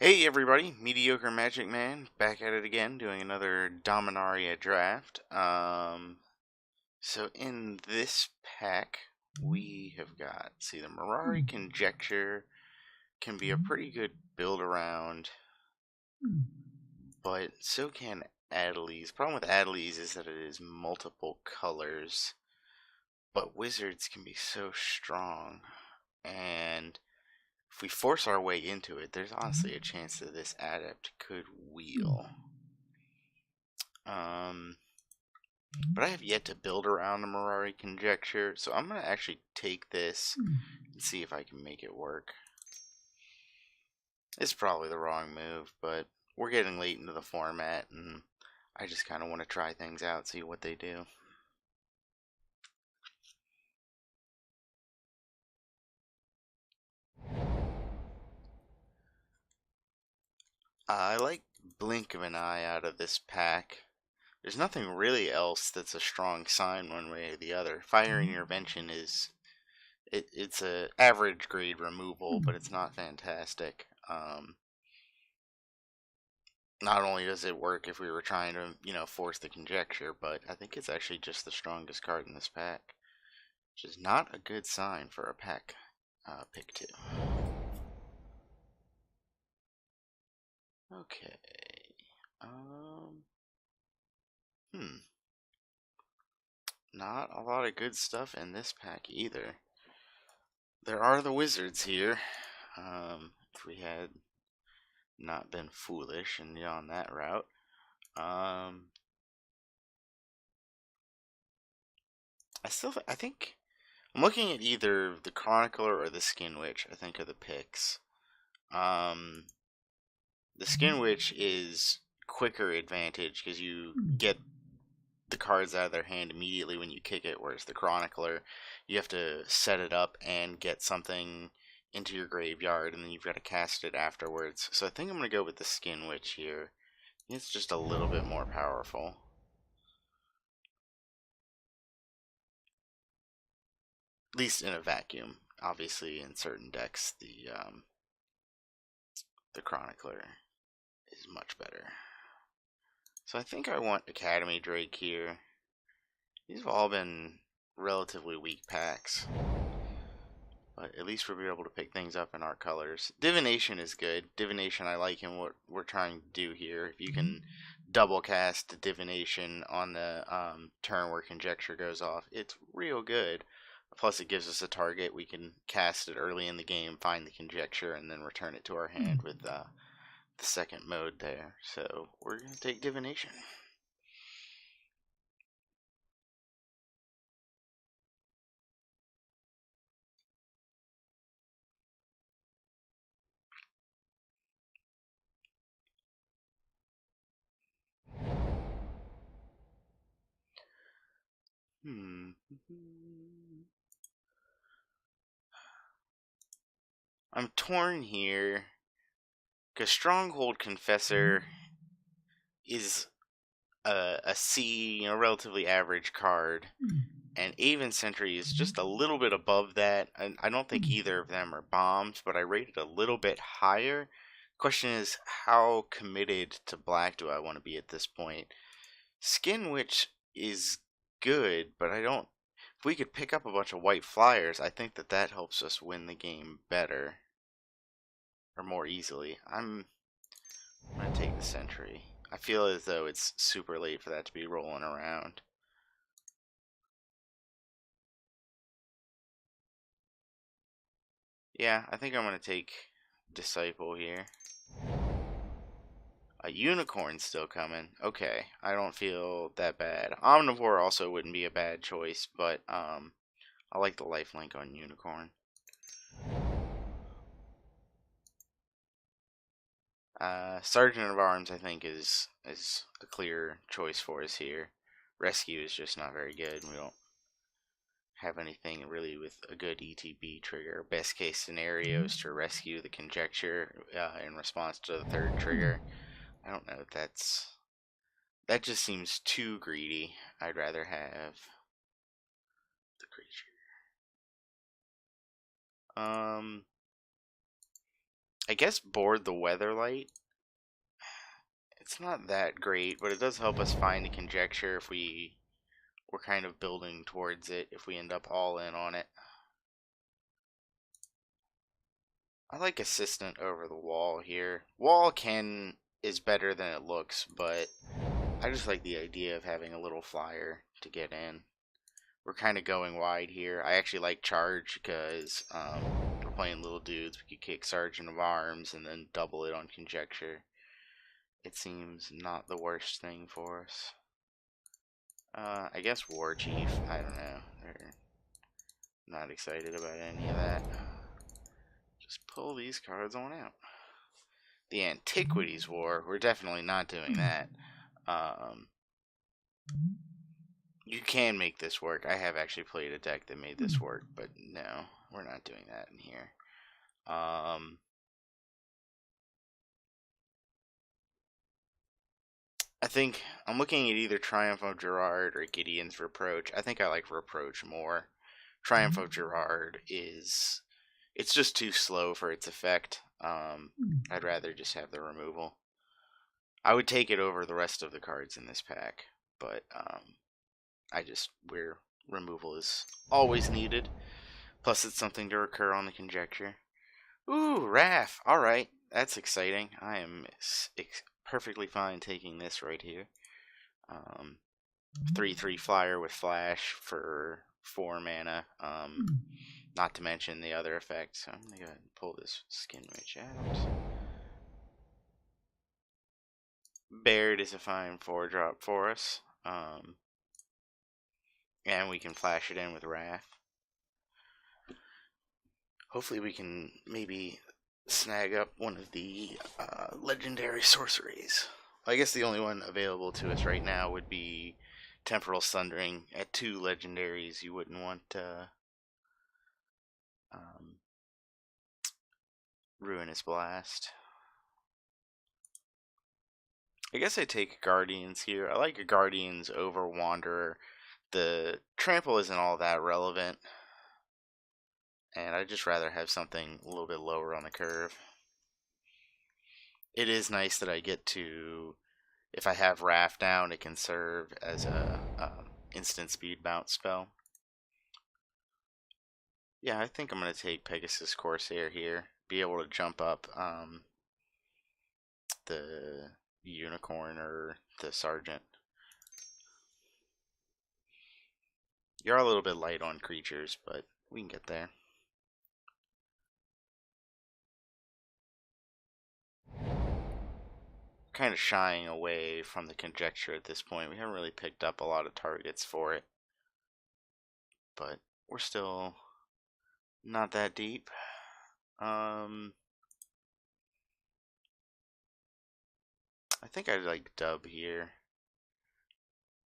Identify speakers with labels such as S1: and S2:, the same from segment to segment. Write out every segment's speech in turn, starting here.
S1: Hey everybody, Mediocre Magic Man, back at it again, doing another Dominaria Draft. So in this pack, we have got, see, the Mirari Conjecture can be a pretty good build around, but so can Adelies. Problem with Adelies is that it is multiple colors, but wizards can be so strong, and if we force our way into it, there's honestly a chance that this adept could wheel. But I have yet to build around the Mirari Conjecture, so I'm going to actually take this and see if I can make it work. It's probably the wrong move, but we're getting late into the format, and I just kind of want to try things out, see what they do. I like Blink of an Eye out of this pack. There's nothing really else that's a strong sign one way or the other. Fire Intervention is it's a average grade removal, but it's not fantastic. Not only does it work if we were trying to, force the conjecture, but I think it's actually just the strongest card in this pack, which is not a good sign for a pack pick 2. Okay. Hmm. Not a lot of good stuff in this pack either. There are the wizards here. If we had not been foolish and gone that route. I think I'm looking at either the Chronicler or the Skin Witch, I think, are the picks. The Skin Witch is quicker advantage because you get the cards out of their hand immediately when you kick it, whereas the Chronicler, you have to set it up and get something into your graveyard, and then you've got to cast it afterwards. So I think I'm going to go with the Skin Witch here. It's just a little bit more powerful. At least in a vacuum. Obviously, in certain decks, the Chronicler is much better. So I think I want Academy Drake here. These have all been relatively weak packs. But at least we'll be able to pick things up in our colors. Divination is good. Divination, I like in what we're trying to do here. If you can double cast Divination on the turn where Conjecture goes off, it's real good. Plus, it gives us a target. We can cast it early in the game, find the Conjecture, and then return it to our hand with the second mode there. So we're going to take Divination. I'm torn here because Stronghold Confessor is a C, relatively average card, and Aven Sentry is just a little bit above that. I don't think either of them are bombs, but I rate it a little bit higher. Question is, how committed to black do I want to be at this point? Skin Witch is good, but I don't. If we could pick up a bunch of white flyers, I think that helps us win the game better or more easily. I'm gonna take the Sentry. I feel as though it's super late for that to be rolling around. Yeah, I think I'm gonna take Disciple here. A Unicorn's still coming. Okay, I don't feel that bad. Omnivore also wouldn't be a bad choice, but I like the lifelink on Unicorn. Sergeant of Arms, I think, is a clear choice for us here. Rescue is just not very good. We don't have anything really with a good ETB trigger. Best case scenario is to rescue the Conjecture in response to the third trigger. I don't know if that just seems too greedy. I'd rather have the creature. I guess board the Weatherlight. It's not that great, but it does help us find a conjecture if we're kind of building towards it, if we end up all in on it. I like Assistant over the Wall here. Wall is better than it looks, but I just like the idea of having a little flyer to get in. We're kind of going wide here. I actually like Charge because we're playing little dudes. We could kick Sergeant of Arms and then double it on Conjecture. It seems not the worst thing for us. I guess War Chief. I don't know. They're not excited about any of that. Just pull these cards on out. The Antiquities War. We're definitely not doing that. You can make this work. I have actually played a deck that made this work, but no, we're not doing that in here. I think I'm looking at either Triumph of Gerard or Gideon's Reproach. I think I like Reproach more. Triumph of Gerard it's just too slow for its effect. I'd rather just have the removal. I would take it over the rest of the cards in this pack, but where removal is always needed. Plus, it's something to recur on the Conjecture. Ooh, Wrath. Alright, that's exciting. I am perfectly fine taking this right here. 3/3 flyer with Flash for 4 mana. Not to mention the other effect. So I'm going to go ahead and pull this Skin Witch out. Baird is a fine 4-drop for us. And we can flash it in with Wrath. Hopefully we can maybe snag up one of the legendary sorceries. I guess the only one available to us right now would be Temporal Sundering. At 2 legendaries, you wouldn't want Ruinous Blast. I guess I take Guardians here. I like Guardians over Wanderer. The trample isn't all that relevant, and I'd just rather have something a little bit lower on the curve. It is nice that I get to, if I have Wrath down, it can serve as a instant speed bounce spell. Yeah, I think I'm going to take Pegasus Corsair here. Be able to jump up the Unicorn or the Sergeant. You're a little bit light on creatures, but we can get there. Kind of shying away from the Conjecture at this point. We haven't really picked up a lot of targets for it, but we're still not that deep. I think I'd like Dub here.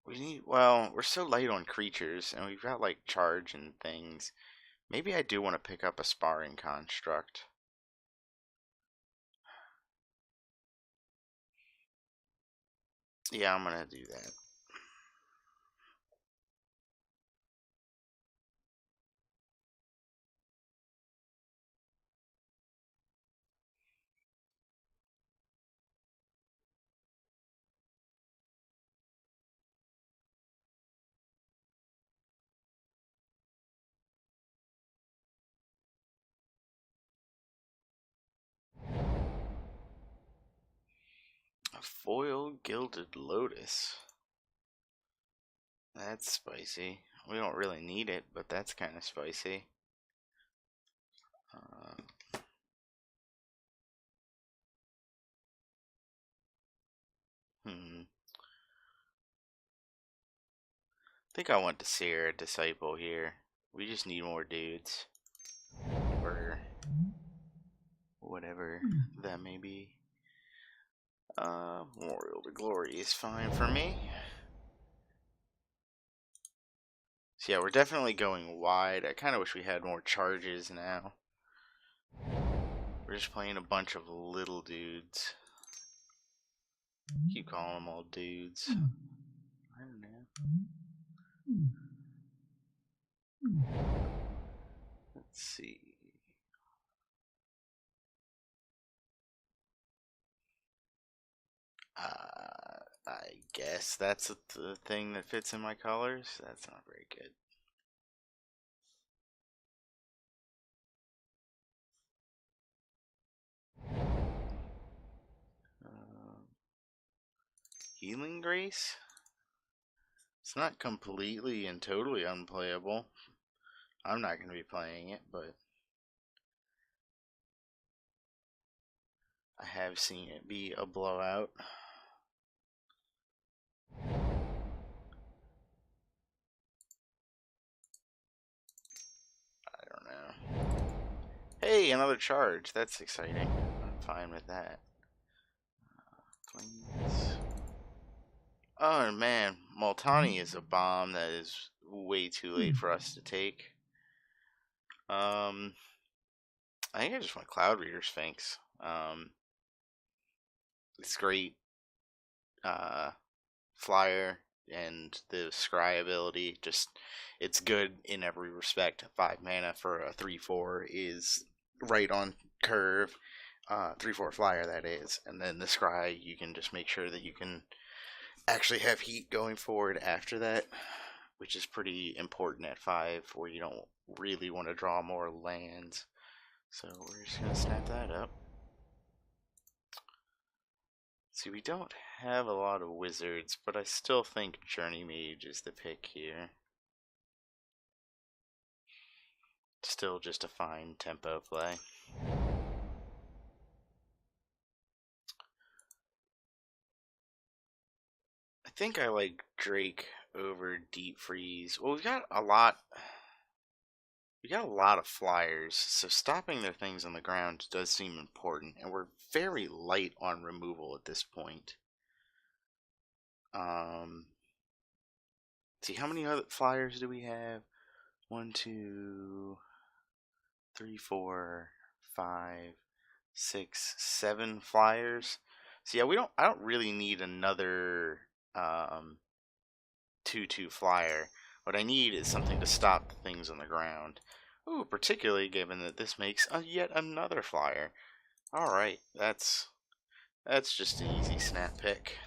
S1: We're so light on creatures, and we've got like Charge and things. Maybe I do want to pick up a Sparring Construct. Yeah, I'm gonna do that. A Foil Gilded Lotus. That's spicy. We don't really need it, but that's kind of spicy. I think I want to Seer a Disciple here. We just need more dudes. Or whatever that may be. Memorial to Glory is fine for me. So yeah, we're definitely going wide. I kind of wish we had more charges now. We're just playing a bunch of little dudes. Keep calling them all dudes. I don't know. Let's see. I guess that's the thing that fits in my colors. That's not very good. Healing Grace? It's not completely and totally unplayable. I'm not going to be playing it, but I have seen it be a blowout. I don't know. Hey, another charge. That's exciting. I'm fine with that. Please. Oh man, Multani is a bomb that is way too late for us to take. I think I just want Cloud Reader Sphinx. It's great. Flyer and the scry ability, just it's good in every respect. 5 mana for a 3/4 is right on curve. 3/4 flyer, that is. And then the scry, you can just make sure that you can actually have heat going forward after that, which is pretty important at 5, where you don't really want to draw more lands. So we're just going to snap that up. See, we don't have a lot of wizards, but I still think Journey Mage is the pick here. Still just a fine tempo play. I think I like Drake over Deep Freeze. Well, we got a lot of flyers, so stopping their things on the ground does seem important, and we're very light on removal at this point. See, how many other flyers do we have? 1, 2, 3, 4, 5, 6, 7 flyers. So yeah, I don't really need another 2/2 flyer. What I need is something to stop the things on the ground. Ooh, particularly given that this makes yet another flyer. Alright, that's just an easy snap pick.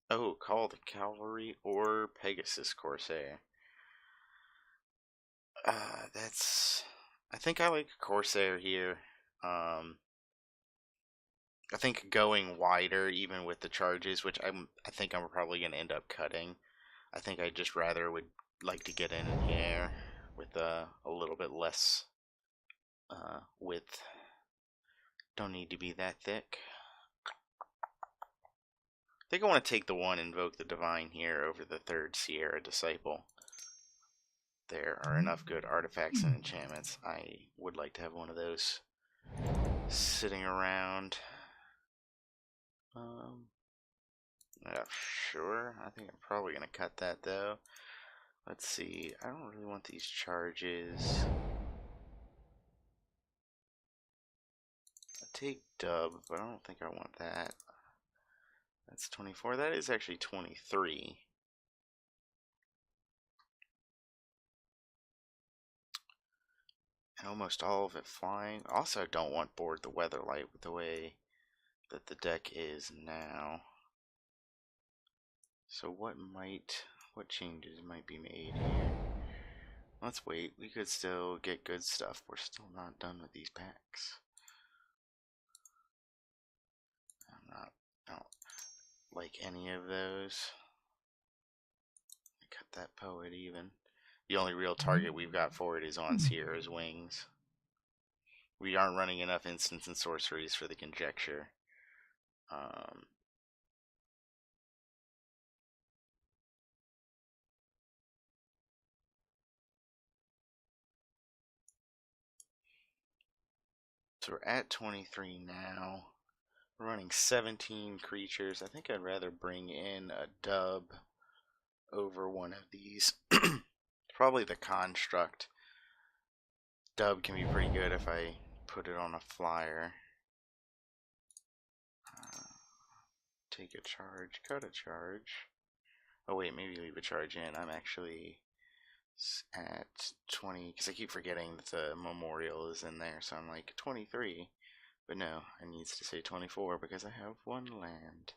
S1: Oh, Call the Cavalry or Pegasus Corsair. I think I like Corsair here. I think going wider, even with the charges, which I think I'm probably going to end up cutting. I think I just rather would like to get in the air with a little bit less width. Don't need to be that thick. I think I want to take the 1 Invoke the Divine here over the 3rd Sierra Disciple. There are enough good artifacts and enchantments. I would like to have one of those sitting around. Yeah, sure. I think I'm probably going to cut that, though. Let's see. I don't really want these charges. I'll take Dub, but I don't think I want that. That's 24. That is actually 23. And almost all of it flying. Also, I don't want Board the Weatherlight with the way that the deck is now. So what changes might be made here? Let's wait. We could still get good stuff. We're still not done with these packs. I don't like any of those. Cut that poet even. The only real target we've got for it is on Sierra's Wings. We aren't running enough instants and sorceries for the conjecture. So we're at 23 now. We're running 17 creatures. I think I'd rather bring in a Dub over one of these. Probably the Construct. Dub can be pretty good if I put it on a flyer. Take a charge, cut a charge. Oh wait, maybe leave a charge in. I'm actually at 20, because I keep forgetting that the Memorial is in there, so I'm like 23. But no, it needs to say 24 because I have one land.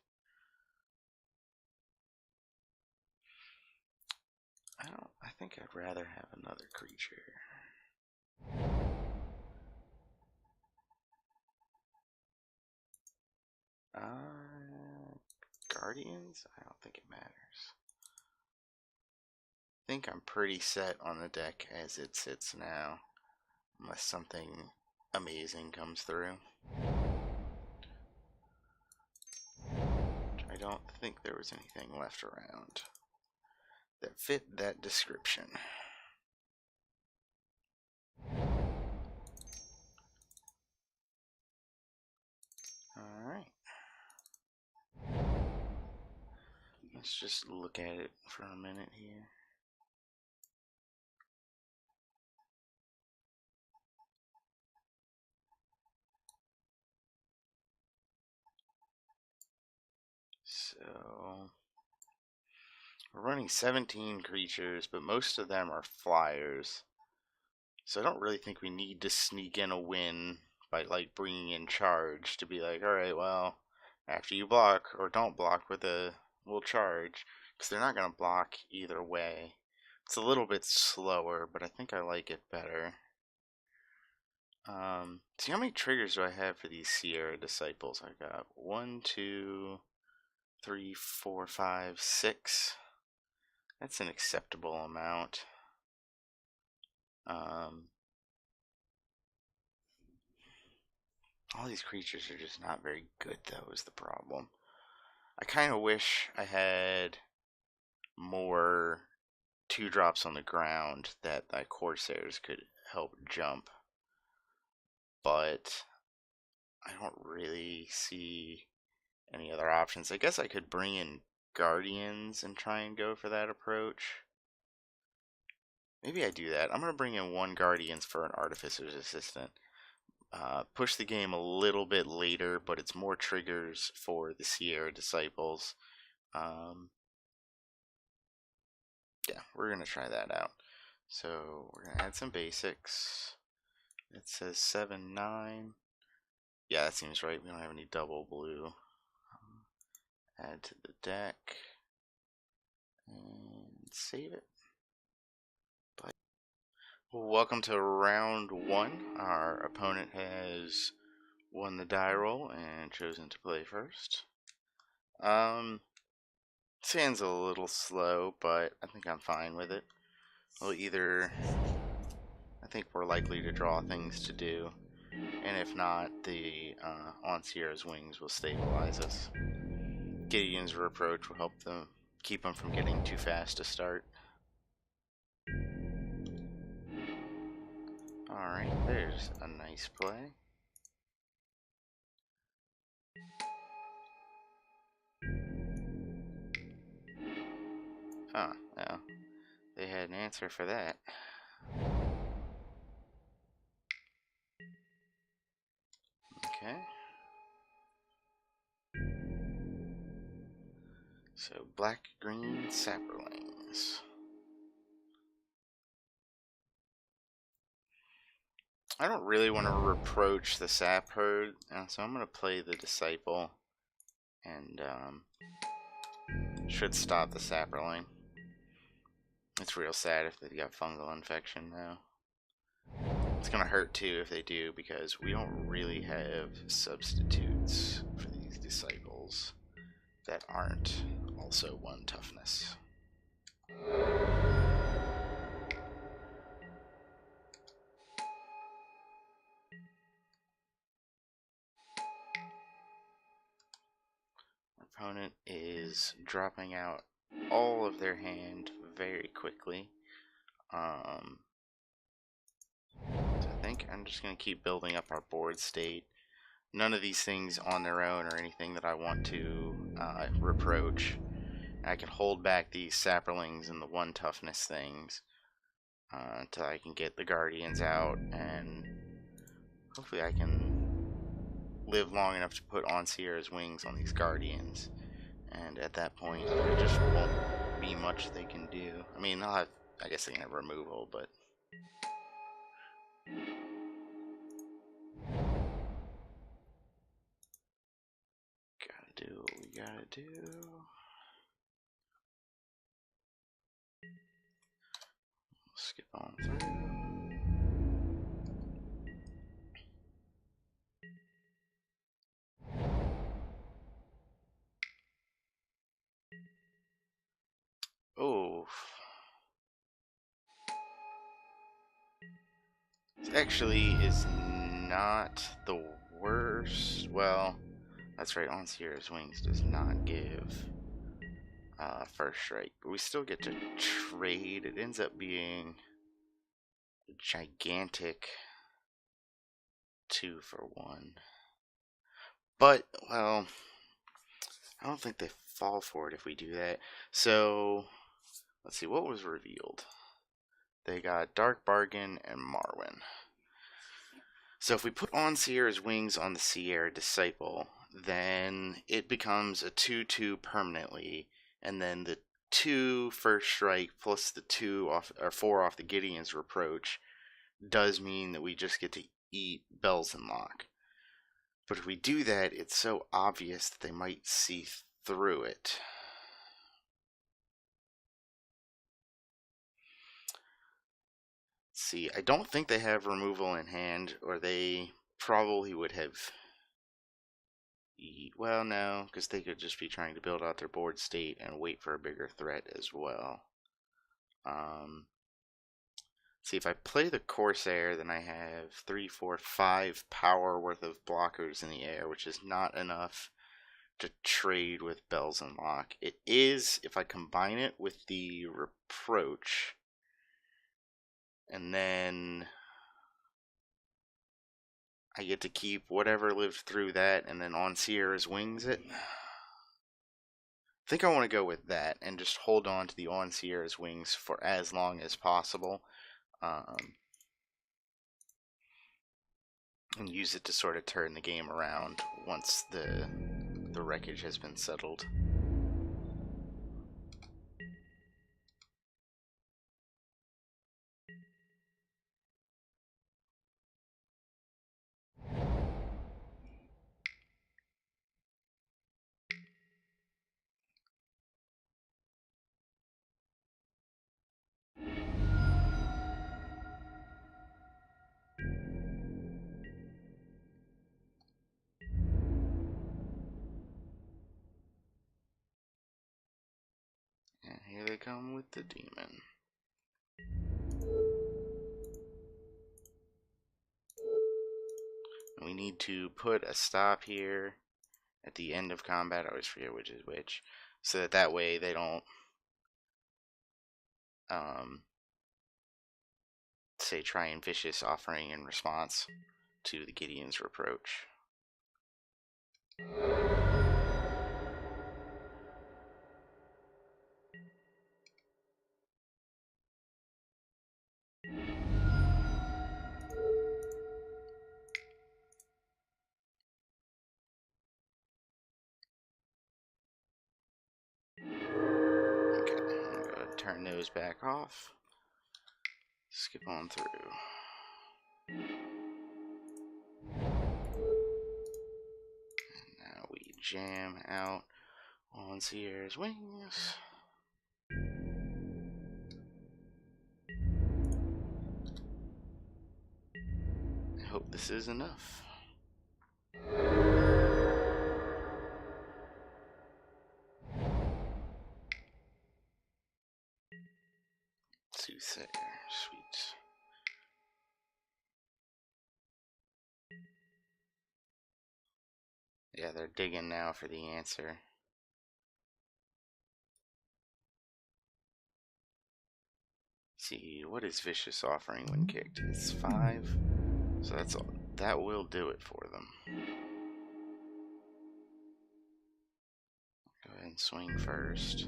S1: I think I'd rather have another creature. Guardians? I don't think it matters. I think I'm pretty set on the deck as it sits now, unless something amazing comes through. I don't think there was anything left around that fit that description. Alright. Let's just look at it for a minute here. So, we're running 17 creatures, but most of them are flyers. So I don't really think we need to sneak in a win by like bringing in charge to be like, all right, well, after you block or don't block with we'll charge, because they're not going to block either way. It's a little bit slower, but I think I like it better. See, how many triggers do I have for these Sierra Disciples? I got 1, 2, 3, 4, 5, 6. That's an acceptable amount. All these creatures are just not very good, though, is the problem. I kind of wish I had more 2-drops on the ground that my Corsairs could help jump. But I don't really see any other options. I guess I could bring in Guardians and try and go for that approach. Maybe I do that. I'm going to bring in 1 Guardians for an Artificer's Assistant. Push the game a little bit later, but it's more triggers for the Sierra Disciples. Yeah, we're going to try that out. So we're going to add some basics. It says 7, 9. Yeah, that seems right. We don't have any double blue. Add to the deck. And save it. Well, welcome to round 1. Our opponent has won the die roll and chosen to play first. Sand's a little slow, but I think I'm fine with it. We'll either... I think we're likely to draw things to do, and if not, the on Sierra's Wings will stabilize us. Gideon's Reproach will help them keep them from getting too fast to start. Alright, there's a nice play. Huh, well, they had an answer for that. Okay. So, black-green sapperlings. I don't really want to reproach the sap herd, so I'm going to play the Disciple, and should stop the sapperling. It's real sad if they've got fungal infection now. It's going to hurt too if they do, because we don't really have substitutes for these Disciples that aren't also 1 toughness. Our opponent is dropping out all of their hand very quickly. So I think I'm just going to keep building up our board state. None of these things on their own are anything that I want to reproach. I can hold back these sapperlings and the 1 toughness things until I can get the Guardians out, and hopefully I can live long enough to put on Sierra's Wings on these Guardians. And at that point, there just won't be much they can do. I mean, they'll have, I guess they can have removal, but... do what we gotta do. Skip on through. Oh. This actually is not the worst. Well, that's right, on Sierra's Wings does not give first strike. But we still get to trade. It ends up being a gigantic 2-for-1. But, well, I don't think they fall for it if we do that. So, let's see, what was revealed? They got Dark Bargain and Marwyn. So if we put on Sierra's Wings on the Sierra Disciple, then it becomes a 2-2 permanently, and then the 2 first strike plus the 2 off or 4 off the Gideon's Reproach does mean that we just get to eat Bells and Lock. But if we do that, it's so obvious that they might see through it. See, I don't think they have removal in hand, or they probably would have. Well, no, because they could just be trying to build out their board state and wait for a bigger threat as well. See, if I play the Corsair, then I have 3, 4, 5 power worth of blockers in the air, which is not enough to trade with Bells and Lock. It is if I combine it with the Reproach, and then I get to keep whatever lived through that, and then on Sierra's Wings it. I think I want to go with that and just hold on to the on Sierra's Wings for as long as possible, and use it to sort of turn the game around once the wreckage has been settled. And here they come with the demon. We need to put a stop here at the end of combat. I always forget which is which. So that way they don't say try and vicious offering in response to the Gideon's Reproach. Okay, I'm gonna go ahead and turn those back off. Skip on through. And now we jam out on Sierra's Wings. I hope this is enough. Soothsayer, sweet. Yeah, they're digging now for the answer. See, what is vicious offering when kicked? It's 5. So that's all. That will do it for them. Go ahead and swing first.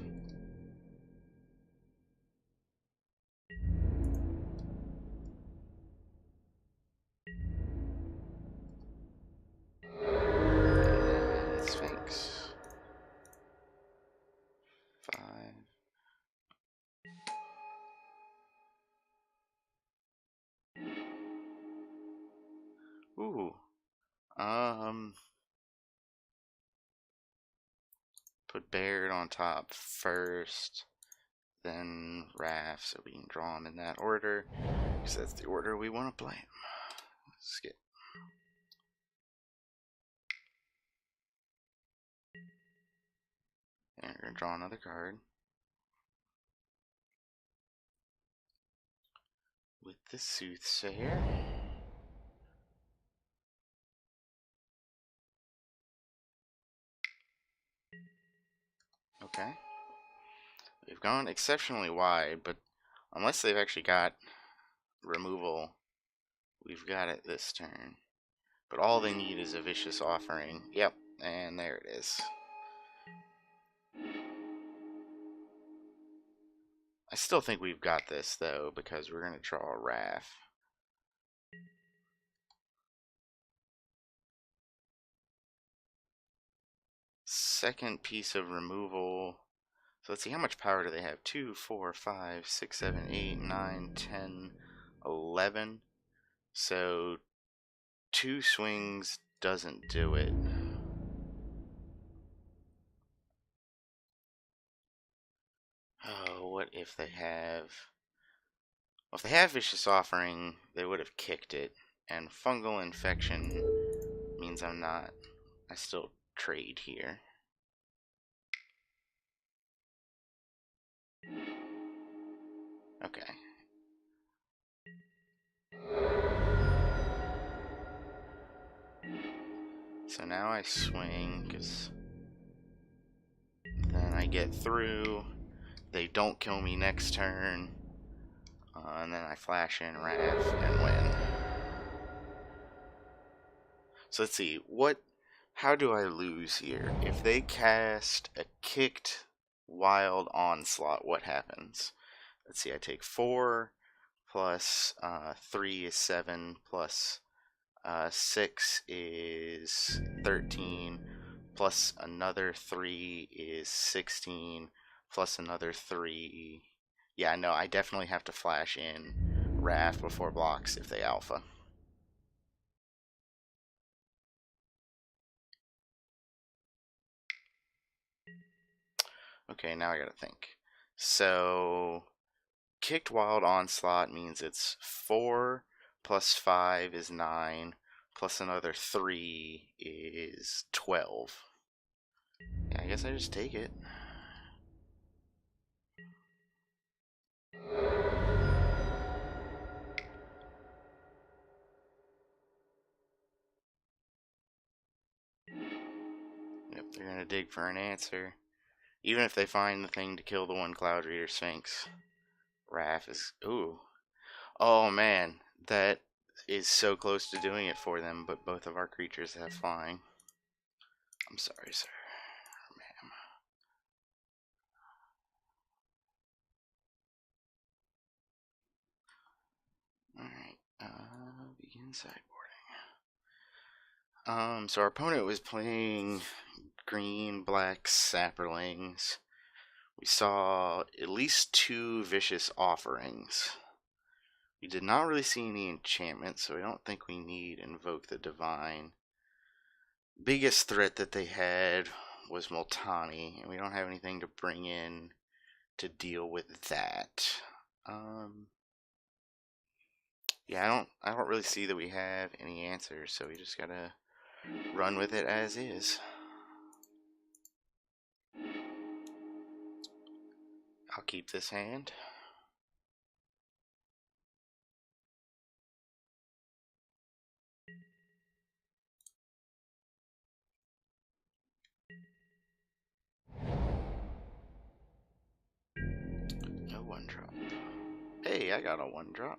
S1: And Sphinx. 5. Ooh. Put Baird on top first, then Raph, so we can draw them in that order, because that's the order we want to play them. Skip. And we're going to draw another card. With the Soothsayer. Okay. We've gone exceptionally wide, but unless they've actually got removal, we've got it this turn. But all they need is a Vicious Offering. Yep, and there it is. I still think we've got this, though, because we're going to draw a Raph. Second piece of removal. So let's see, how much power do they have? 2, 4, 5, 6, 7, 8, 9, 10, 11. So 2 swings doesn't do it. Oh, what if they have... Well, if they have Vicious Offering, they would have kicked it. And Fungal Infection means I still trade here. Okay. So now I swing, because then I get through. They don't kill me next turn. And then I flash in Raph and win. So let's see, how do I lose here? If they cast a kicked Wild Onslaught, what happens? Let's see, I take 4 plus 3 is 7 plus 6 is 13 plus another 3 is 16 plus another 3. Yeah, no, I definitely have to flash in Raph before blocks if they alpha. Okay, now I gotta think. So, kicked Wild Onslaught means it's 4 plus 5 is 9, plus another 3 is 12. Yeah, I guess I just take it. Yep, they're gonna dig for an answer. Even if they find the thing to kill the one Cloud Reader Sphinx. Raph is... Ooh. Oh, man. That is so close to doing it for them, but both of our creatures have flying. I'm sorry, sir. Ma'am. Alright. Begin sideboarding. So our opponent was playing green, black sapperlings. We saw at least 2 Vicious Offerings. We did not really see any enchantments, so I don't think we need Invoke the Divine. Biggest threat that they had was Multani, and we don't have anything to bring in to deal with that. Yeah, I don't really see that we have any answers, so we just gotta run with it as is. I'll keep this hand. No 1-drop. Hey, I got a 1-drop.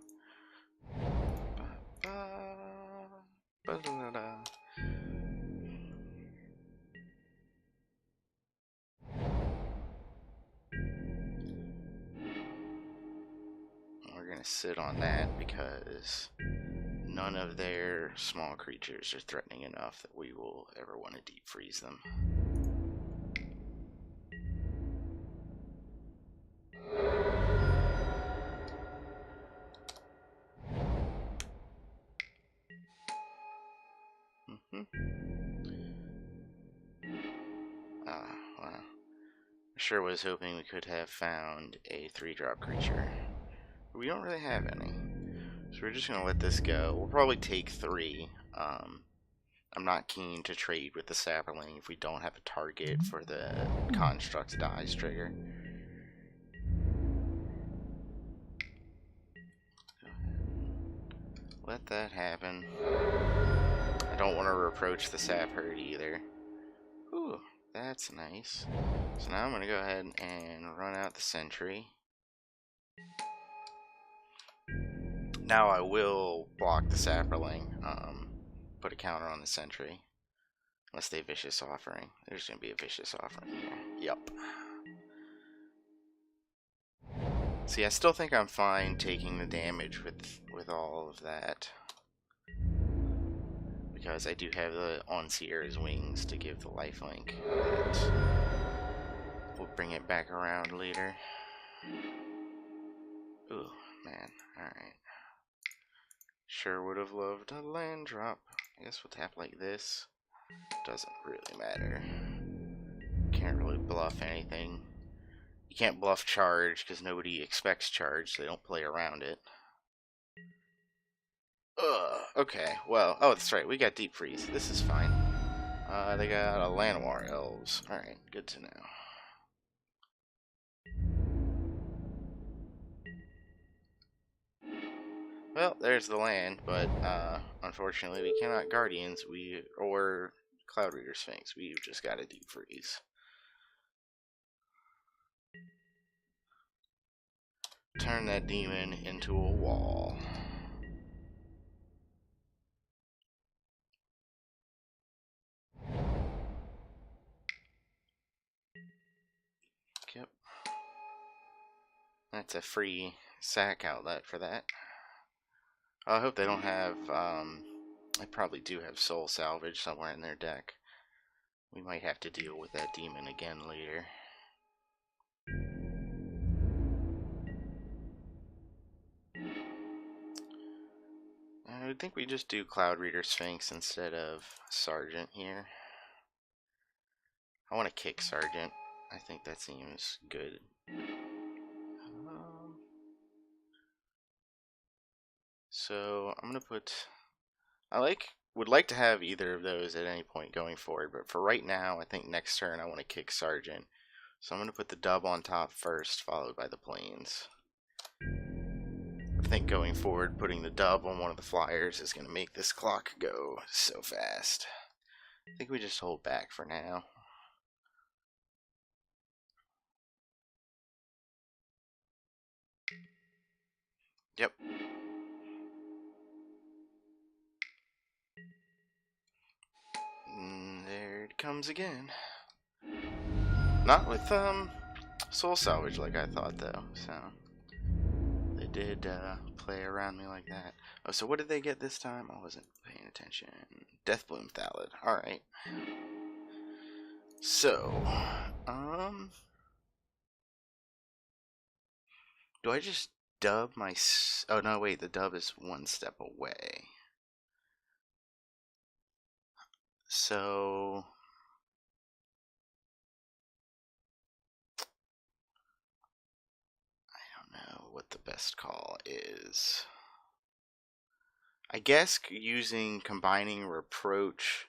S1: We're gonna sit on that because none of their small creatures are threatening enough that we will ever want to deep freeze them. Wow. sure was hoping we could have found a 3-drop creature. We don't really have any. So we're just going to let this go. We'll probably take 3. I'm not keen to trade with the sapling if we don't have a target for the Construct's Dies trigger. Let that happen. I don't want to approach the sap herd either. Ooh, that's nice. So now I'm going to go ahead and run out the sentry. Now I will block the sapling, put a counter on the sentry. Unless they vicious offering. There's going to be a vicious offering here. Yup. See, I still think I'm fine taking the damage with all of that. Because I do have the on Sierra's wings to give the lifelink. That we'll bring it back around later. Ooh, man. Alright. Sure would have loved a land drop. I guess we'll tap like this. Doesn't really matter. Can't really bluff anything. You can't bluff charge because nobody expects charge, so they don't play around it. Ugh, okay, well, oh, that's right, we got Deep Freeze. This is fine. They got a Llanowar Elves. Alright, good to know. Well, there's the land, but unfortunately we cannot Guardians or Cloud Reader Sphinx. We've just got a Deep Freeze. Turn that demon into a wall. Yep. That's a free sack outlet for that. I hope they don't have, they probably do have Soul Salvage somewhere in their deck. We might have to deal with that demon again later. I would think we just do Cloud Reader Sphinx instead of Sergeant here. I want to kick Sergeant. I think that seems good. So I'm gonna put. Would like to have either of those at any point going forward, but for right now, I think next turn I want to kick Sergeant. So I'm gonna put the dub on top first, followed by the planes. I think going forward, putting the dub on one of the flyers is gonna make this clock go so fast. I think we just hold back for now. Yep. There it comes again. Not with Soul Salvage like I thought though, so they did play around me like that. Oh, so what did they get this time? I wasn't paying attention. Deathbloom Thallid. Alright. So, do I just dub my... Oh, no, wait, the dub is one step away. So... I don't know what the best call is. I guess combining Reproach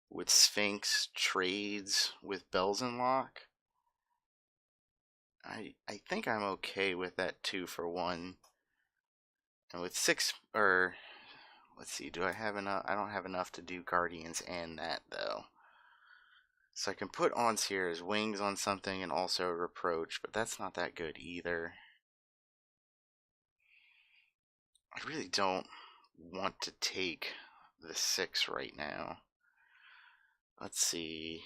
S1: with Sphinx trades with Bells and Lock. I think I'm okay with that 2-for-1. And with 6, or let's see, do I have enough? I don't have enough to do Guardians and that though. So I can put on Sierra's wings on something and also Reproach, but that's not that good either. I really don't want to take the 6 right now. Let's see.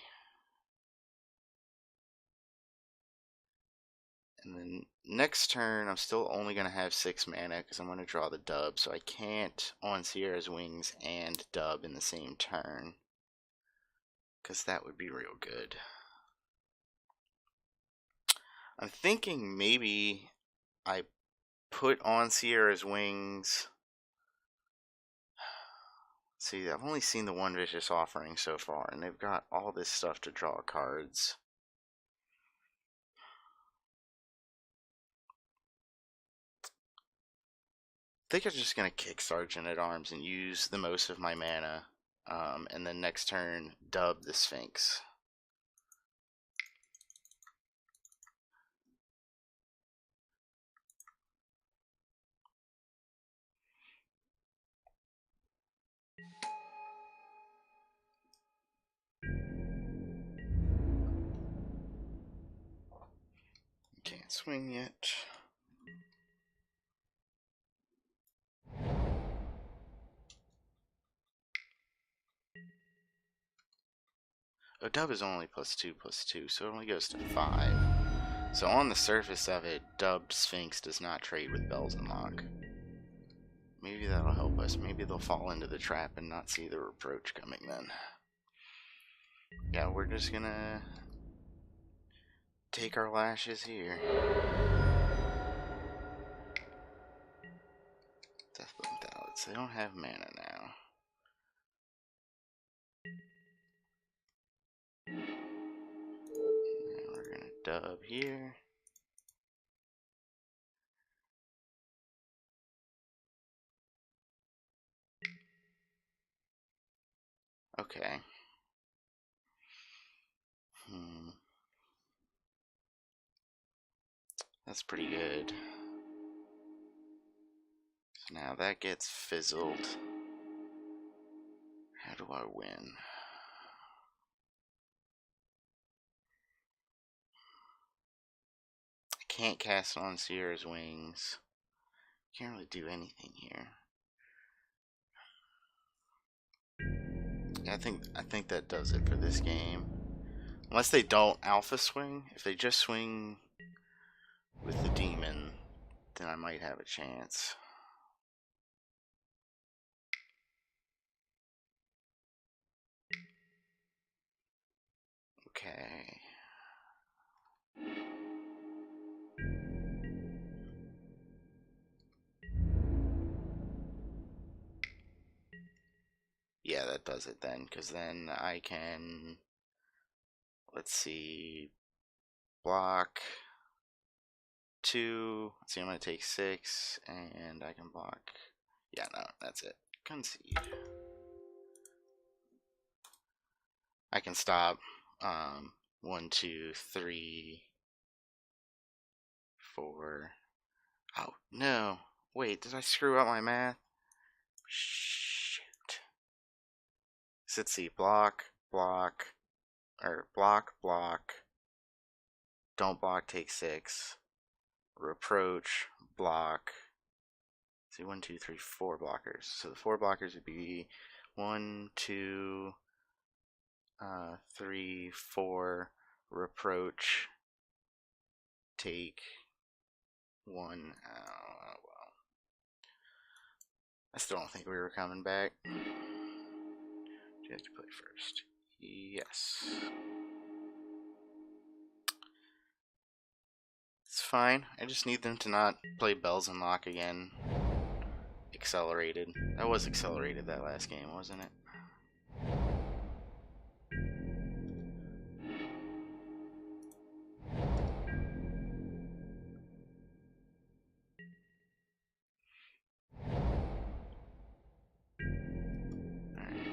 S1: And then next turn, I'm still only going to have 6 mana because I'm going to draw the dub, so I can't on Sierra's wings and dub in the same turn. Because that would be real good. I'm thinking maybe I put on Sierra's wings. See, I've only seen the one Vicious Offering so far, and they've got all this stuff to draw cards. think I'm just gonna kick Sergeant at Arms and use the most of my mana, and then next turn dub the Sphinx. Can't swing yet. Oh, dub is only +2/+2, so it only goes to 5. So on the surface of it, dubbed Sphinx does not trade with Bells and Lock. Maybe that'll help us. Maybe they'll fall into the trap and not see the reproach coming then. Yeah, we're just gonna take our lashes here. Deathbloom Thalates. They don't have mana now. And we're gonna dub here. Okay. That's pretty good. So now that gets fizzled. How do I win? I can't cast on Sierra's Wings. Can't really do anything here. I think that does it for this game. Unless they don't alpha swing. If they just swing with the demon, then I might have a chance. Okay. Yeah, that does it then, because then I can, let's see, block 2. Let's see, I'm going to take 6, and I can block. Yeah, no, that's it. Concede. I can stop 1, 2, 3, 4. Oh, no. Wait, did I screw up my math? Shit. Let's see, block, block, or block, block. Don't block, take 6. Reproach, block. See, 1, 2, 3, 4 blockers. So the 4 blockers would be 1, 2, 3, 4. Reproach, take 1. Oh, well. I still don't think we were coming back. Do you have to play first? Yes. It's fine. I just need them to not play Bells and Lock again. Accelerated. That was accelerated that last game, wasn't it? Alright.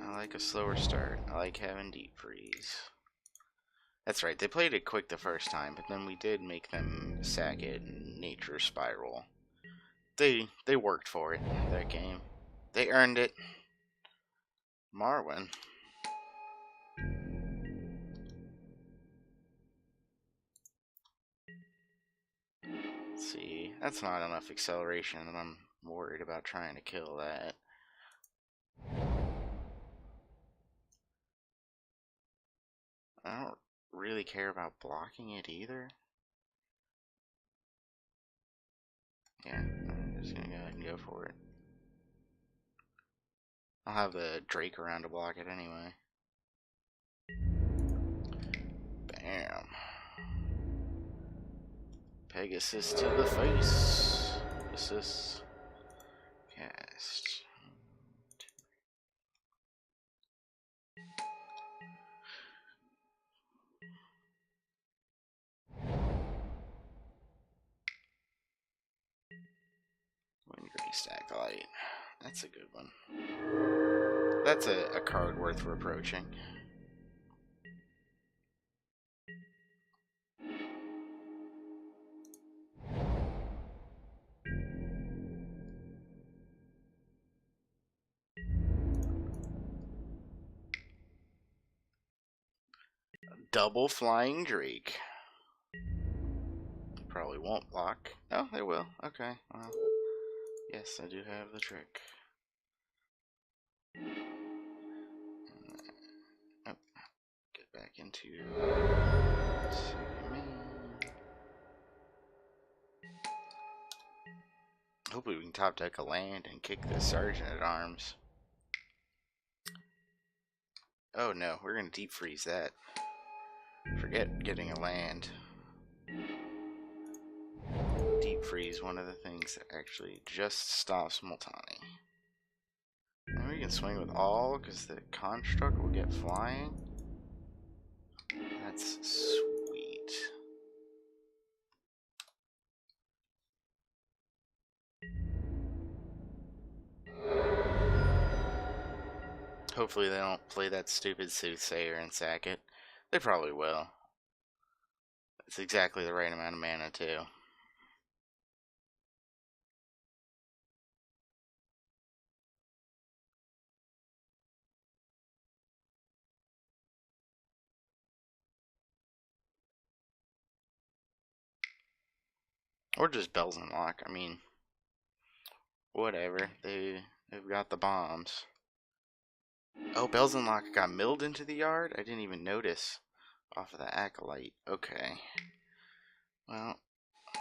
S1: I like a slower start. I like having deep freeze. That's right, they played it quick the first time, but then we did make them sack it and nature spiral. They worked for it, that game. They earned it. Marwyn. Let's see, that's not enough acceleration, and I'm worried about trying to kill that. I don't really care about blocking it either. Yeah, I'm just gonna go ahead and go for it. I'll have the Drake around to block it anyway. Bam. Pegasus to the face. Pegasus. Cast. Wind Beast Acolyte. That's a good one. That's a card worth reproaching. Double Flying Drake. Probably won't block. Oh, they will. Okay. Well, yes, I do have the trick. Oh, get back into hopefully we can top deck a land and kick the Sergeant at Arms. Oh no, we're gonna deep freeze that. Forget getting a land. Deep freeze, one of the things that actually just stops Multani. And we can swing with all because the construct will get flying. That's sweet. Hopefully they don't play that stupid Soothsayer and sack it. They probably will. It's exactly the right amount of mana too. Or just Bells and Lock. I mean, whatever. They've got the bombs. Oh, Bells and Lock got milled into the yard? I didn't even notice. Off of the Acolyte. Okay. Well,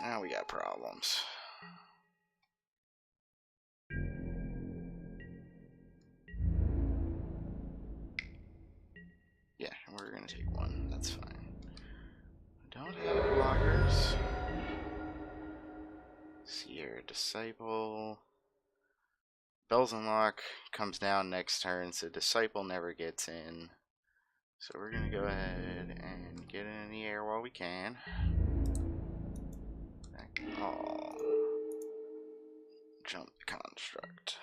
S1: now we got problems. Yeah, we're gonna take one. That's fine. I don't have blockers. Sierra Disciple. Bells and Lock comes down next turn, so Disciple never gets in. So we're gonna go ahead and get in the air while we can. Oh. Jump the construct.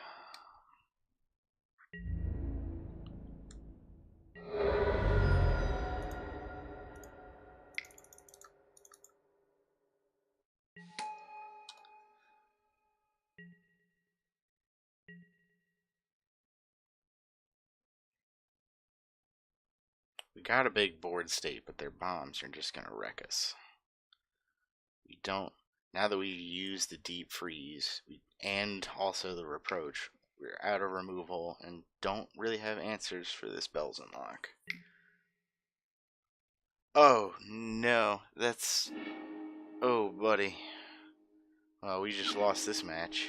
S1: We got a big board state, but their bombs are just gonna wreck us. We don't. Now that we use the deep freeze and also the reproach, we're out of removal and don't really have answers for this Bells and Lock. Oh no, that's. Oh, buddy. Well, we just lost this match.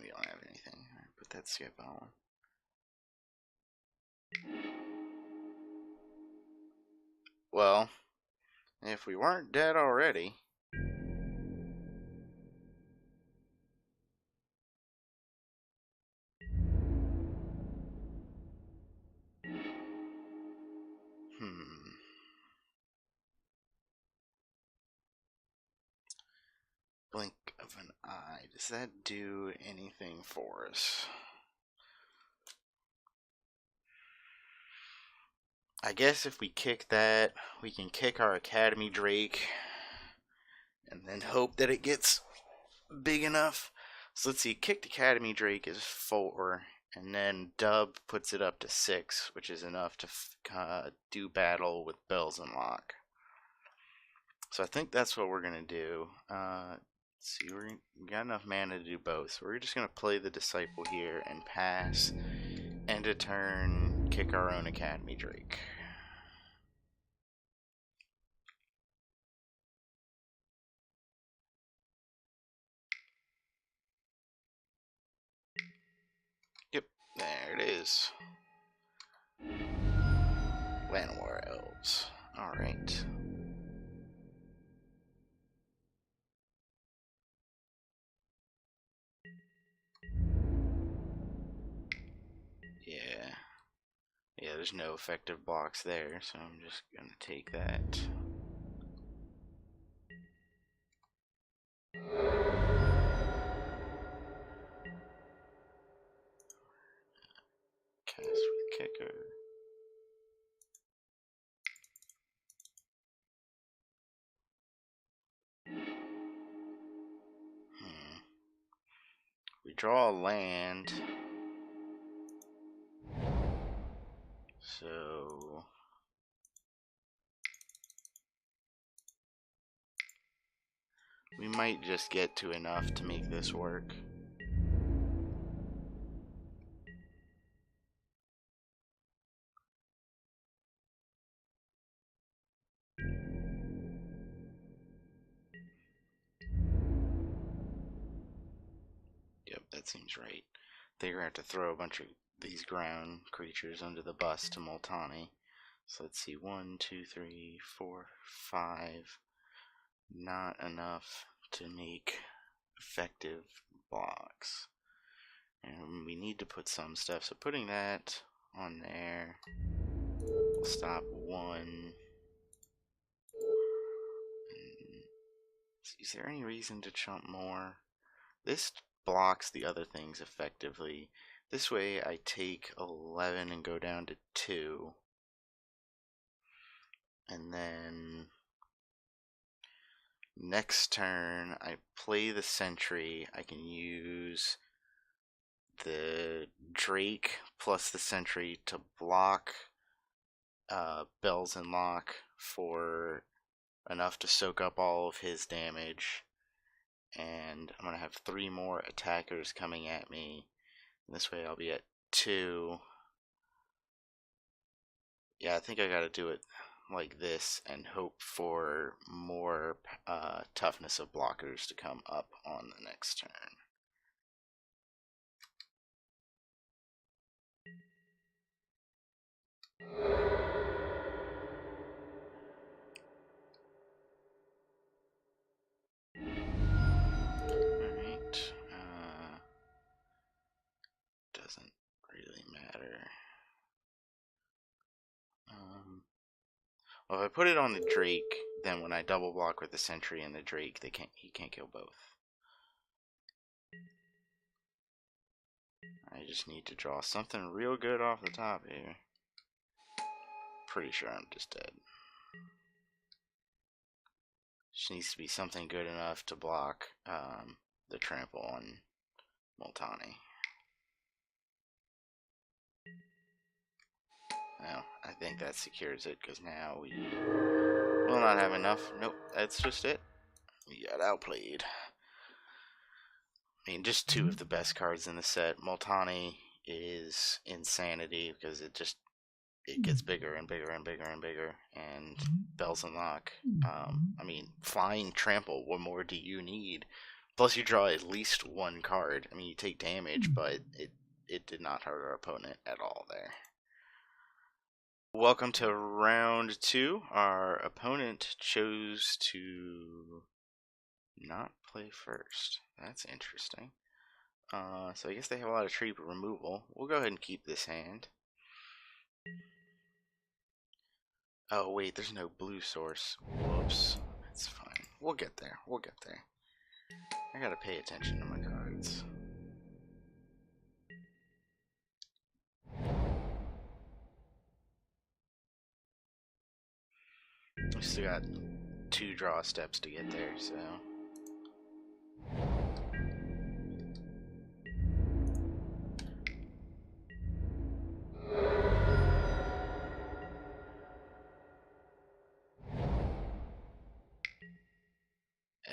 S1: We don't have anything. Right, put that skip on. Well, if we weren't dead already. Blink of an eye. Does that do anything for us? I guess if we kick that, we can kick our Academy Drake and then hope that it gets big enough. So let's see, kicked Academy Drake is 4, and then Dub puts it up to 6, which is enough to do battle with Bells and Lock. So I think that's what we're going to do. Let's see, we got enough mana to do both. So we're just going to play the Disciple here and pass. End a turn, kick our own Academy Drake. Yep, there it is. Llanowar Elves. Alright. Yeah, there's no effective blocks there, so I'm just gonna take that. kicker. We draw a land. So we might just get to enough to make this work. Yep, that seems right. They're gonna have to throw a bunch of these ground creatures under the bus to Multani. So let's see, 1, 2, 3, 4, 5. Not enough to make effective blocks. And we need to put some stuff, so putting that on there will stop 1. Is there any reason to chump more? This blocks the other things effectively. This way I take 11 and go down to 2. And then next turn I play the sentry. I can use the Drake plus the sentry to block Bells and Lock for enough to soak up all of his damage. And I'm going to have 3 more attackers coming at me. And this way I'll be at 2. Yeah, I think I got to do it like this and hope for more toughness of blockers to come up on the next turn. Alright. Doesn't really matter. Well, if I put it on the Drake, then when I double block with the Sentry and the Drake, he can't kill both. I just need to draw something real good off the top here. Pretty sure I'm just dead. Just needs to be something good enough to block the trample on Multani. Well, I think that secures it, because now we will not have enough. Nope, that's just it. We got outplayed. I mean, just 2 of the best cards in the set. Multani is insanity, because it gets bigger and bigger and bigger and bigger. And Bells and Lock, I mean, Flying Trample, what more do you need? Plus you draw at least 1 card. I mean, you take damage, but it did not hurt our opponent at all there. Welcome to round 2. Our opponent chose to not play first. That's interesting. So I guess they have a lot of tree removal. We'll go ahead and keep this hand. Oh wait, there's no blue source. Whoops. It's fine. We'll get there. We'll get there. I gotta pay attention to my cards. We still got 2 draw steps to get there, so.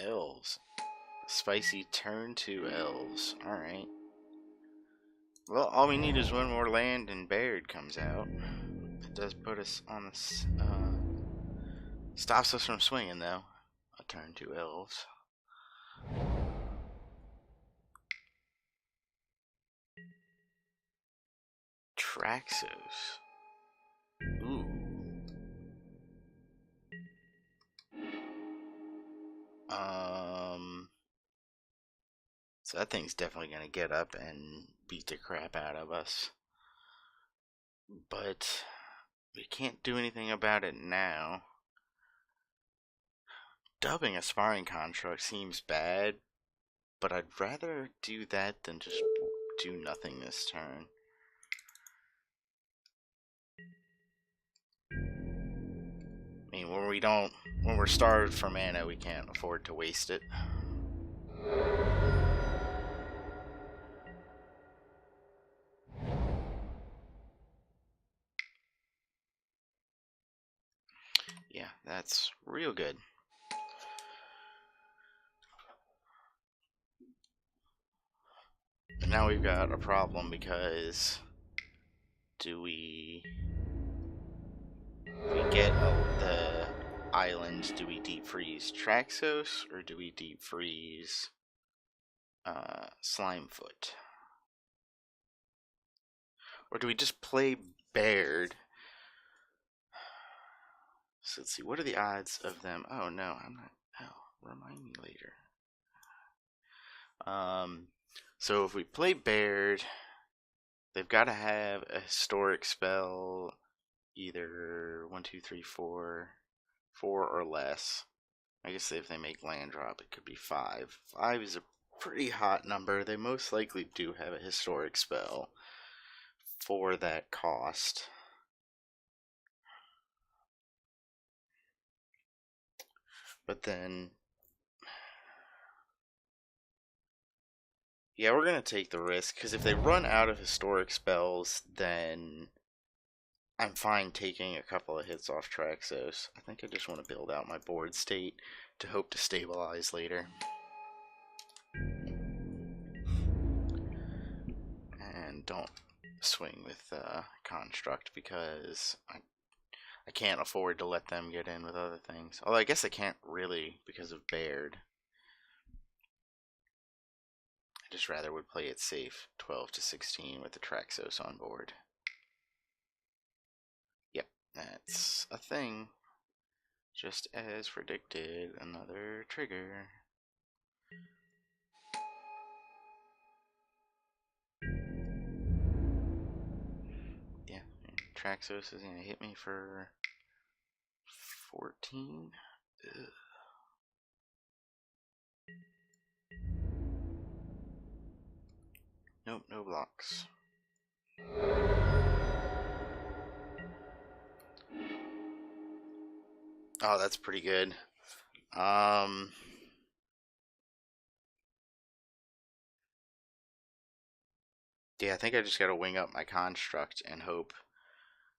S1: Elves. Spicy turn to elves. Alright. Well, all we need is 1 more land and Baird comes out. It does put us on this, stops us from swinging, though. A turn to elves. Traxos. Ooh. So that thing's definitely gonna get up and beat the crap out of us. But we can't do anything about it now. Dubbing a sparring construct seems bad, but I'd rather do that than just do nothing this turn. I mean, when we're starved for mana, we can't afford to waste it. Yeah, that's real good. And now we've got a problem because do we get the island, do we deep freeze Traxos or do we deep freeze Slimefoot? Or do we just play Baird? So let's see, what are the odds of them? Oh no, I'm not. Oh, remind me later. So if we play Baird, they've got to have a historic spell, either 1, 2, 3, 4 or less. I guess if they make land drop, it could be 5. 5 is a pretty hot number. They most likely do have a historic spell for that cost. But then, yeah, we're going to take the risk, because if they run out of historic spells, then I'm fine taking a couple of hits off Traxos. I think I just want to build out my board state to hope to stabilize later. And don't swing with Construct, because I can't afford to let them get in with other things. Although I guess I can't really because of Baird. I just rather would play it safe, 12 to 16 with the Traxos on board. Yep, that's a thing. Just as predicted, another trigger. Yeah, Traxos is gonna hit me for 14. Ugh. Nope, no blocks. Oh, that's pretty good. Yeah, I think I just gotta wing up my Construct and hope.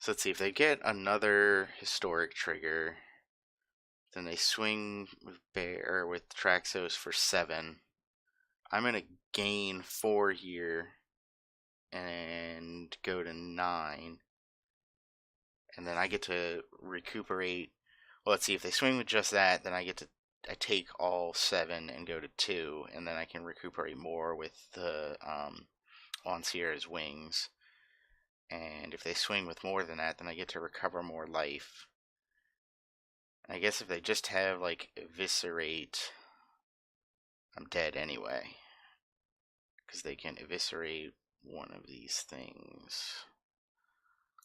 S1: So let's see, if they get another historic trigger, then they swing with Bear with Traxos for 7. I'm gonna gain 4 here and go to 9. And then I get to recuperate. Well, let's see, if they swing with just that, then I take all 7 and go to 2, and then I can recuperate more with the on Sierra's wings. And if they swing with more than that, then I get to recover more life. I guess if they just have, like, Eviscerate, I'm dead anyway. Because they can eviscerate one of these things.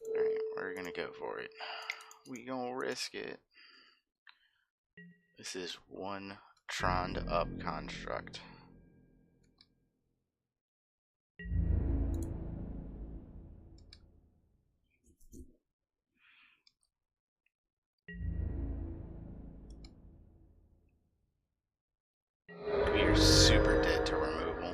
S1: Alright, we're gonna go for it. We gonna risk it. This is one Trond up Construct. We are super dead to removal.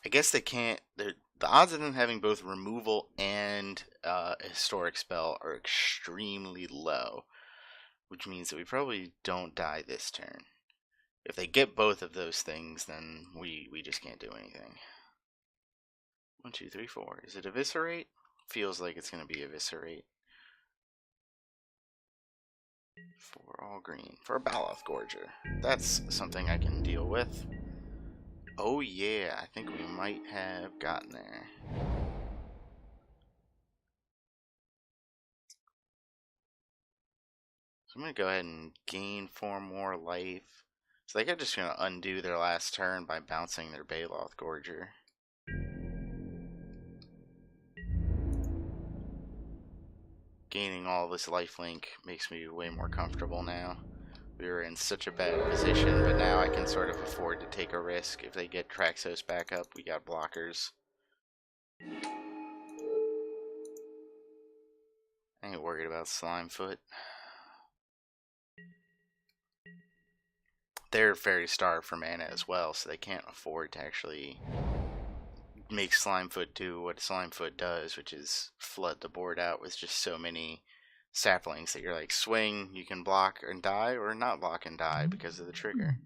S1: I guess they can't. The odds of them having both removal and a historic spell are extremely low, which means that we probably don't die this turn. If they get both of those things, then we just can't do anything. 1, 2, 3, 4. Is it Eviscerate? Feels like it's going to be Eviscerate. For all green. For a Baloth Gorger. That's something I can deal with. Oh yeah, I think we might have gotten there. So I'm going to go ahead and gain 4 more life. So they're just going to undo their last turn by bouncing their Baloth Gorger. Gaining all this lifelink makes me way more comfortable now. we were in such a bad position, but now I can sort of afford to take a risk. If they get Traxos back up, we got blockers. I ain't worried about Slimefoot. They're very starved for mana as well, so they can't afford to actually make Slimefoot do what Slimefoot does, which is flood the board out with just so many saplings that you're like, swing, you can block and die, or not block and die because of the trigger.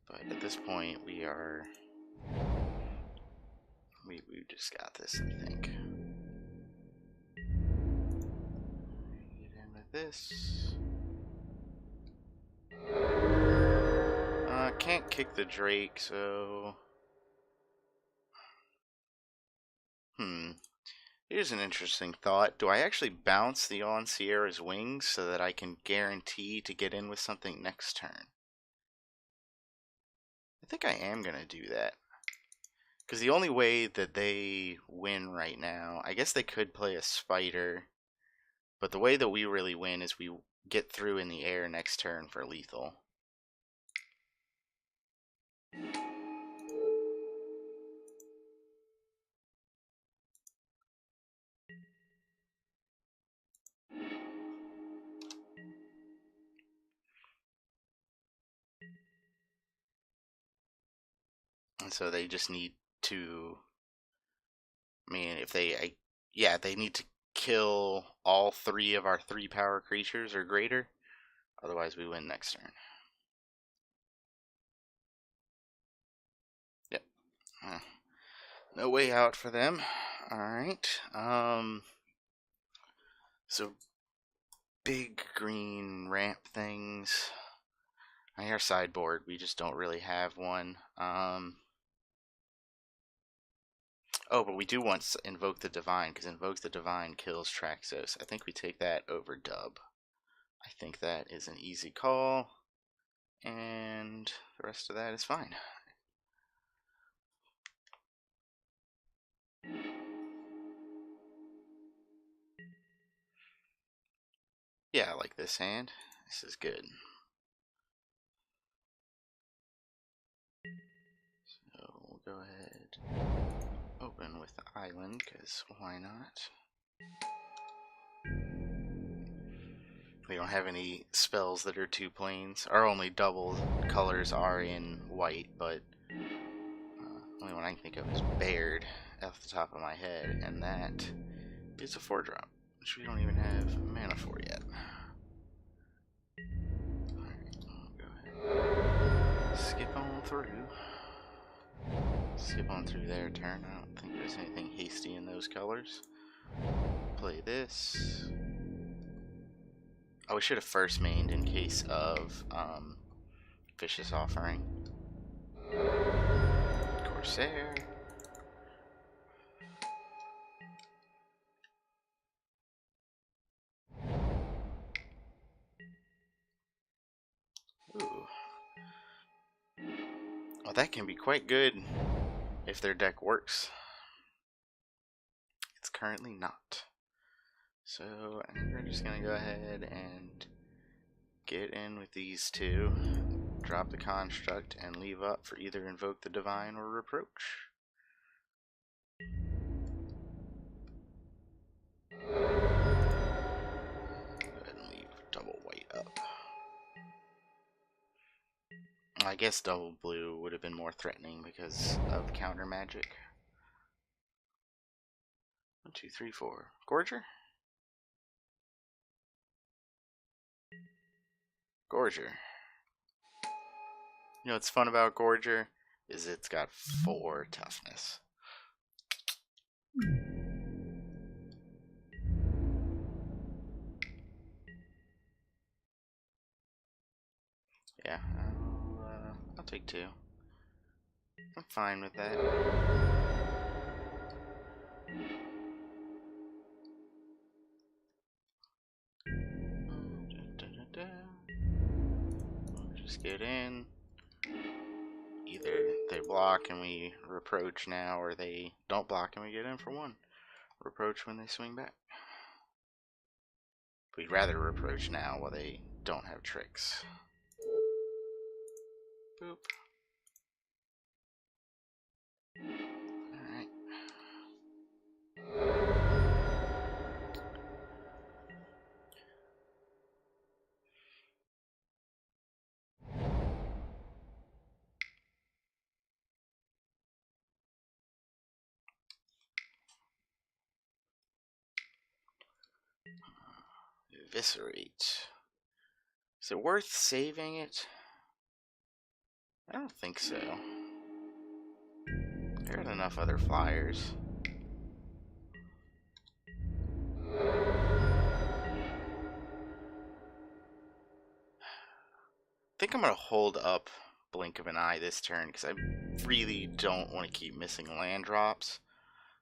S1: But at this point, we've just got this, I think. Get in with this. Can't kick the Drake, so... Here's an interesting thought. Do I actually bounce the On Sierra's wings so that I can guarantee to get in with something next turn? I think I am going to do that. Because the only way that they win right now, I guess they could play a Spider, but the way that we really win is we get through in the air next turn for lethal. And so they just need to, I mean, if they, yeah, they need to kill all 3 of our 3 power creatures or greater. Otherwise, we win next turn. Yep. No way out for them. Alright. So, big green ramp things. On our sideboard, we just don't really have one. Oh, but we do want to Invoke the Divine, because Invoke the Divine kills Traxos. I think we take that over Dub. I think that is an easy call, and the rest of that is fine. Yeah, I like this hand. This is good. So we'll go ahead, open with the island, because why not? We don't have any spells that are 2 planes. Our only double colors are in white, but only one I can think of is Baird off the top of my head, and that is a 4-drop, which we don't even have mana for yet. Alright, I'll go ahead. Skip on through. Skip on through their turn. I don't think there's anything hasty in those colors. Play this. Oh, we should have first mained in case of Vicious Offering. Corsair. Ooh. Well, that can be quite good if their deck works. It's currently not. So I think we're just going to go ahead and get in with these 2, drop the Construct, and leave up for either Invoke the Divine or Reproach. Go ahead and leave double white up. I guess double blue would have been more threatening because of counter magic. 1, 2, 3, 4. Gorger? Gorger. You know what's fun about Gorger? Is it's got 4 toughness. Yeah, I'll take 2. I'm fine with that. Just get in. Either they block and we reproach now, or they don't block and we get in for 1. reproach when they swing back. We'd rather reproach now while they don't have tricks. Boop. Alright. Eviscerate. Is it worth saving it? I don't think so. There's enough other flyers. I think I'm going to hold up Blink of an Eye this turn because I really don't want to keep missing land drops.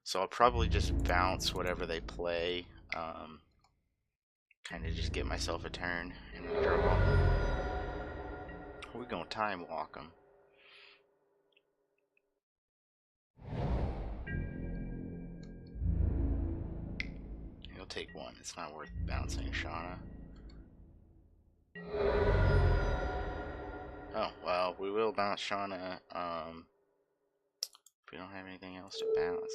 S1: So I'll probably just bounce whatever they play. Kind of just get myself a turn and a draw. We're going to time walk them. He'll take one. It's not worth bouncing Shauna. Oh, well, we will bounce Shauna if we don't have anything else to bounce.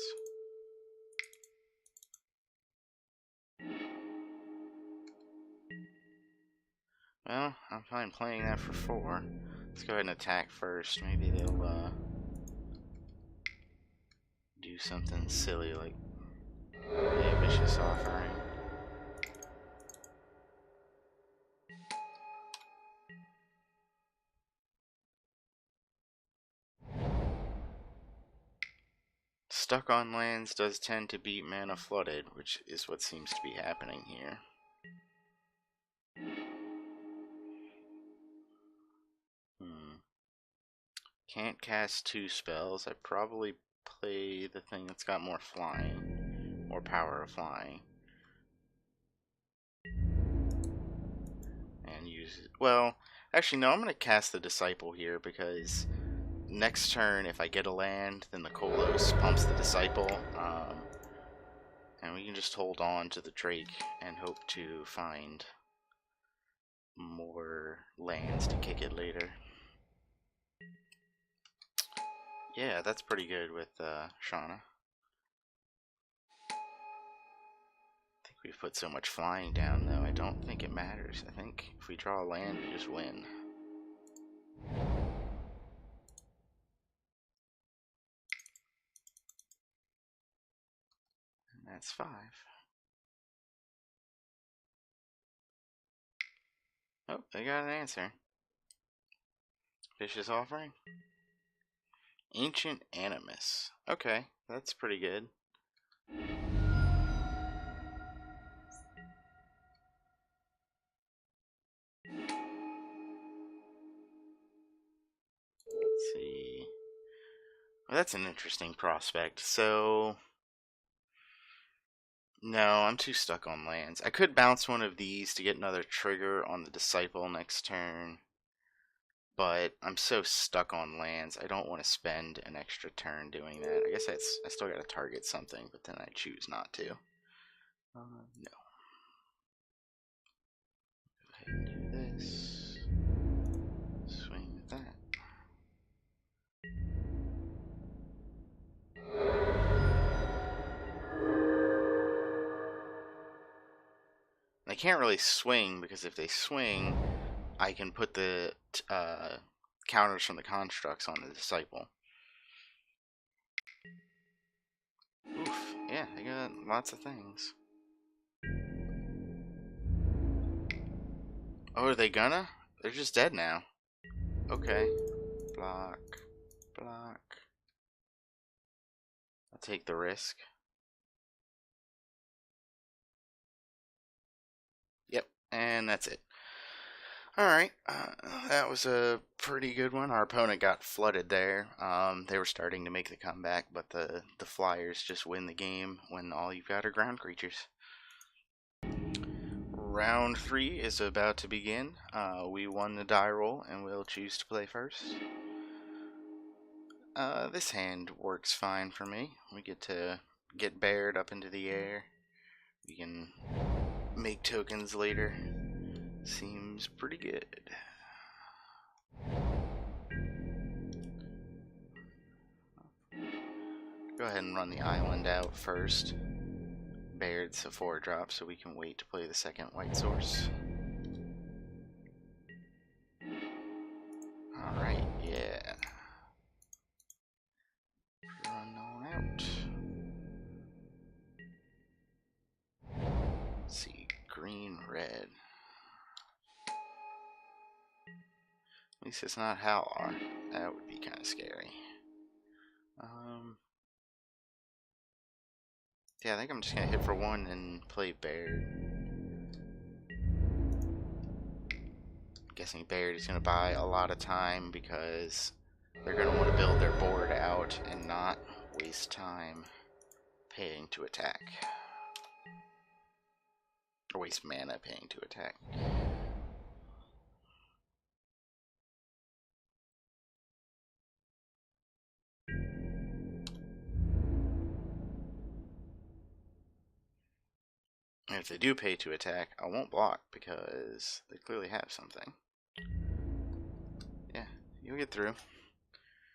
S1: Well, I'm fine playing that for 4. Let's go ahead and attack first. Maybe they'll do something silly like a vicious offering. Stuck on lands does tend to beat mana flooded, which is what seems to be happening here. Can't cast 2 spells. I'd probably play the thing that's got more flying, more power of flying. And use it. Well, actually no, I'm going to cast the Disciple here because next turn if I get a land, then the Kolos pumps the Disciple. And we can just hold on to the Drake and hope to find more lands to kick it later. Yeah, that's pretty good with Shauna. I think we've put so much flying down, though, I don't think it matters. I think if we draw a land, we just win. And that's 5. Oh, they got an answer. Vicious offering? Ancient Animus. Okay, that's pretty good. Let's see. Well, that's an interesting prospect. So, no, I'm too stuck on lands. I could bounce one of these to get another trigger on the Disciple next turn. But I'm so stuck on lands, I don't want to spend an extra turn doing that. I guess I still got to target something, but then I choose not to. No. Go ahead and do this. Swing with that. They can't really swing, because if they swing, I can put the counters from the constructs on the Disciple. Oof, yeah, they got lots of things. Oh, are they gonna? They're just dead now. Okay. Block. Block. I'll take the risk. Yep, and that's it. Alright, that was a pretty good one. Our opponent got flooded there. They were starting to make the comeback, but the Flyers just win the game when all you've got are ground creatures. Round 3 is about to begin. We won the die roll, and we'll choose to play first. This hand works fine for me. We get to get bared up into the air. We can make tokens later. Seems pretty good. Go ahead and run the island out first. Baird's a 4-drop, so we can wait to play the second white source. Alright, yeah. Run on out. Let's see, green, red. At least it's not Halar. That would be kind of scary. Yeah, I think I'm just gonna hit for 1 and play Baird. Guessing Baird is gonna buy a lot of time because they're gonna want to build their board out and not waste time paying to attack. Or waste mana paying to attack. And if they do pay to attack, I won't block because they clearly have something. Yeah, you'll get through.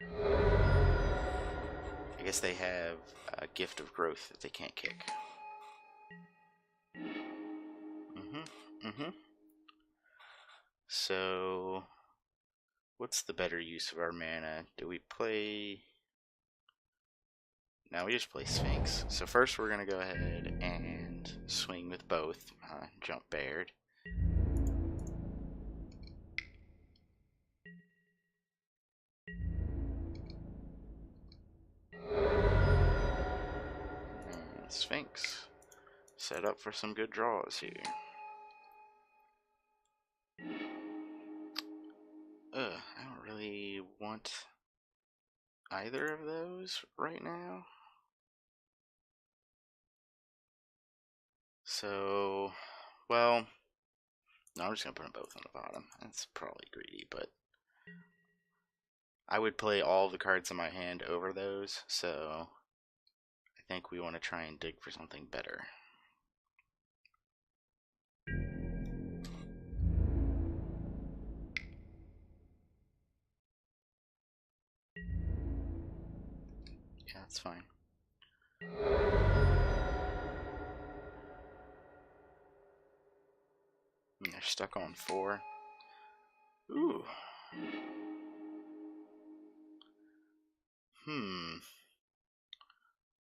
S1: I guess they have a gift of growth that they can't kick. So, what's the better use of our mana? Do we play... No, we just play Sphinx. So first we're going to go ahead and swing with both. Jump Baird. And Sphinx. Set up for some good draws here. I don't really want either of those right now. So, well, no, I'm just going to put them both on the bottom. That's probably greedy, but I would play all the cards in my hand over those, so I think we want to try and dig for something better. Yeah, that's fine. And they're stuck on 4. Ooh.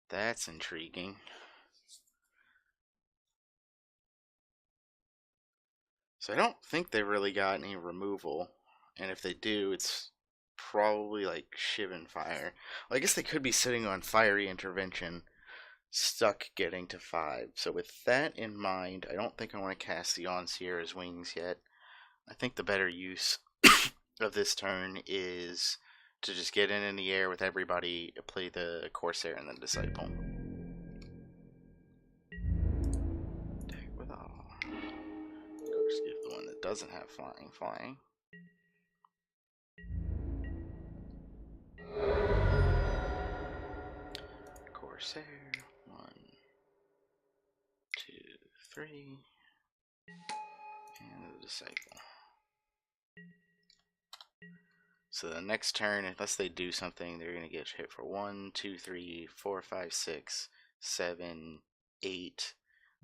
S1: That's intriguing. So I don't think they really got any removal. And if they do, it's probably like Shivan Fire. Well, I guess they could be sitting on Fiery Intervention, stuck getting to 5. So with that in mind, I don't think I want to cast the On Sierra's Wings yet. I think the better use of this turn is to just get in the air with everybody, play the Corsair and then Disciple. Attack with all. Of course, give the one that doesn't have flying. Corsair. 1, 2, 3. And the Disciple. So the next turn, unless they do something, they're going to get hit for 1, 2, 3, 4, 5, 6, 7, 8.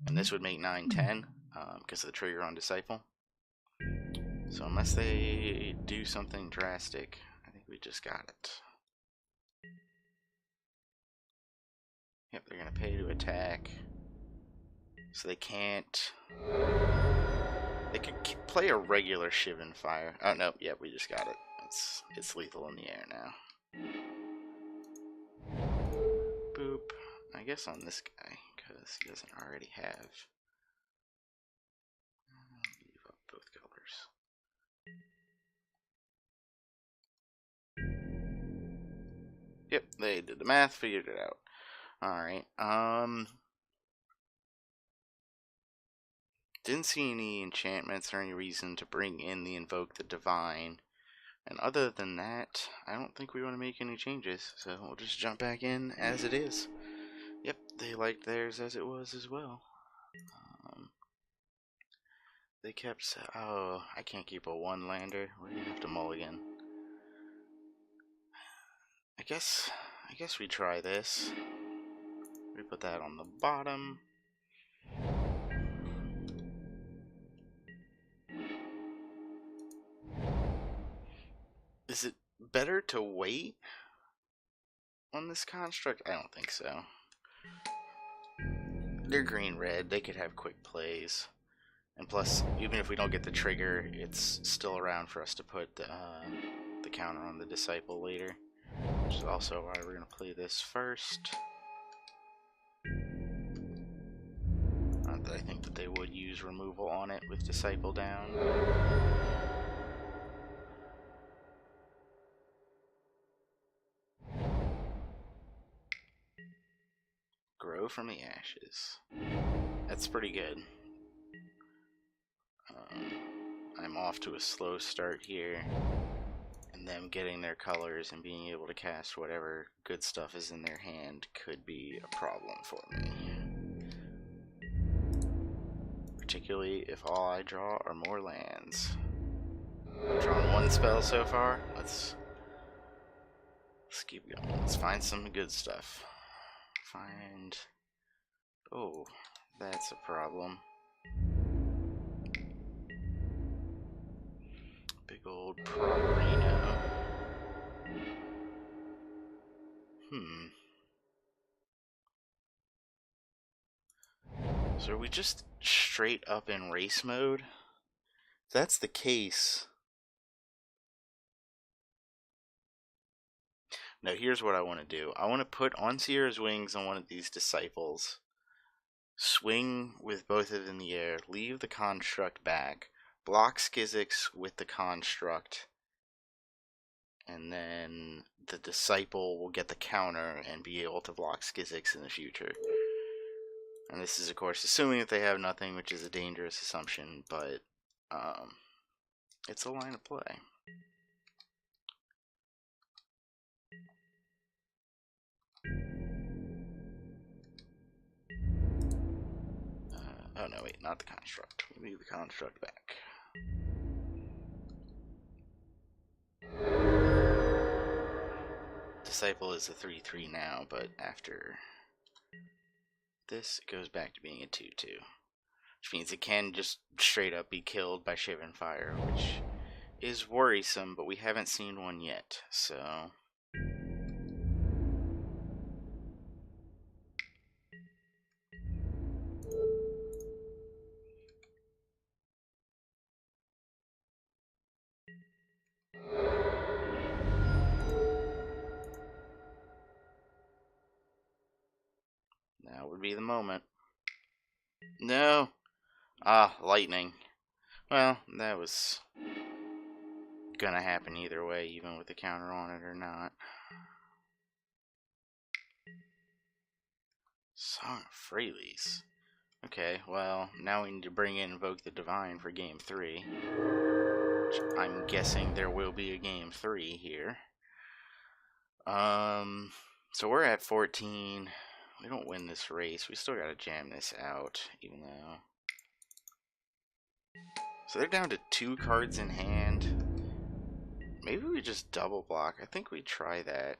S1: And this would make 9, 10, because of the trigger on Disciple. So unless they do something drastic, I think we just got it. Yep, they're going to pay to attack. So they can't... They could play a regular Shivan Fire. Oh, no, yeah, we just got it. It's lethal in the air now. Boop. I guess on this guy, because he doesn't already have... Leave up both colors. Yep, they did the math, figured it out. Alright, didn't see any enchantments or any reason to bring in the Invoke the Divine. And other than that, I don't think we want to make any changes, so we'll just jump back in as it is. Yep, they liked theirs as it was as well. They kept... Oh, I can't keep a one-lander. We're gonna have to mulligan. I guess we try this. We put that on the bottom. Is it better to wait on this construct? I don't think so. They're green-red. They could have quick plays. And plus, even if we don't get the trigger, it's still around for us to put the counter on the Disciple later. Which is also why we're going to play this first. Not that I think that they would use removal on it with Disciple down. Grow from the ashes. That's pretty good. I'm off to a slow start here. And them getting their colors and being able to cast whatever good stuff is in their hand could be a problem for me. Particularly if all I draw are more lands. I've drawn one spell so far. Let's keep going. Let's find some good stuff. Oh, that's a problem. Big old Promerino. So are we just straight up in race mode? If that's the case... No, here's what I want to do. I want to put on Sierra's Wings on one of these Disciples. Swing with both of them in the air. Leave the construct back. Block Skizzix with the construct. And then the Disciple will get the counter and be able to block Skizzix in the future. And this is, of course, assuming that they have nothing, which is a dangerous assumption, but it's a line of play. Oh no, wait, not the construct. We leave the construct back. Disciple is a 3/3 now, but after this, it goes back to being a 2/2. Which means it can just straight up be killed by Shivan Fire, which is worrisome, but we haven't seen one yet, so... Now would be the moment. No! Ah, lightning. Well, that was gonna happen either way, even with the counter on it or not. Song of Freyleys. Okay, well, now we need to bring in Invoke the Divine for Game 3. Which I'm guessing there will be a Game 3 here. So we're at 14. We don't win this race. We still gotta jam this out, even though... So they're down to 2 cards in hand. Maybe we just double block. I think we try that.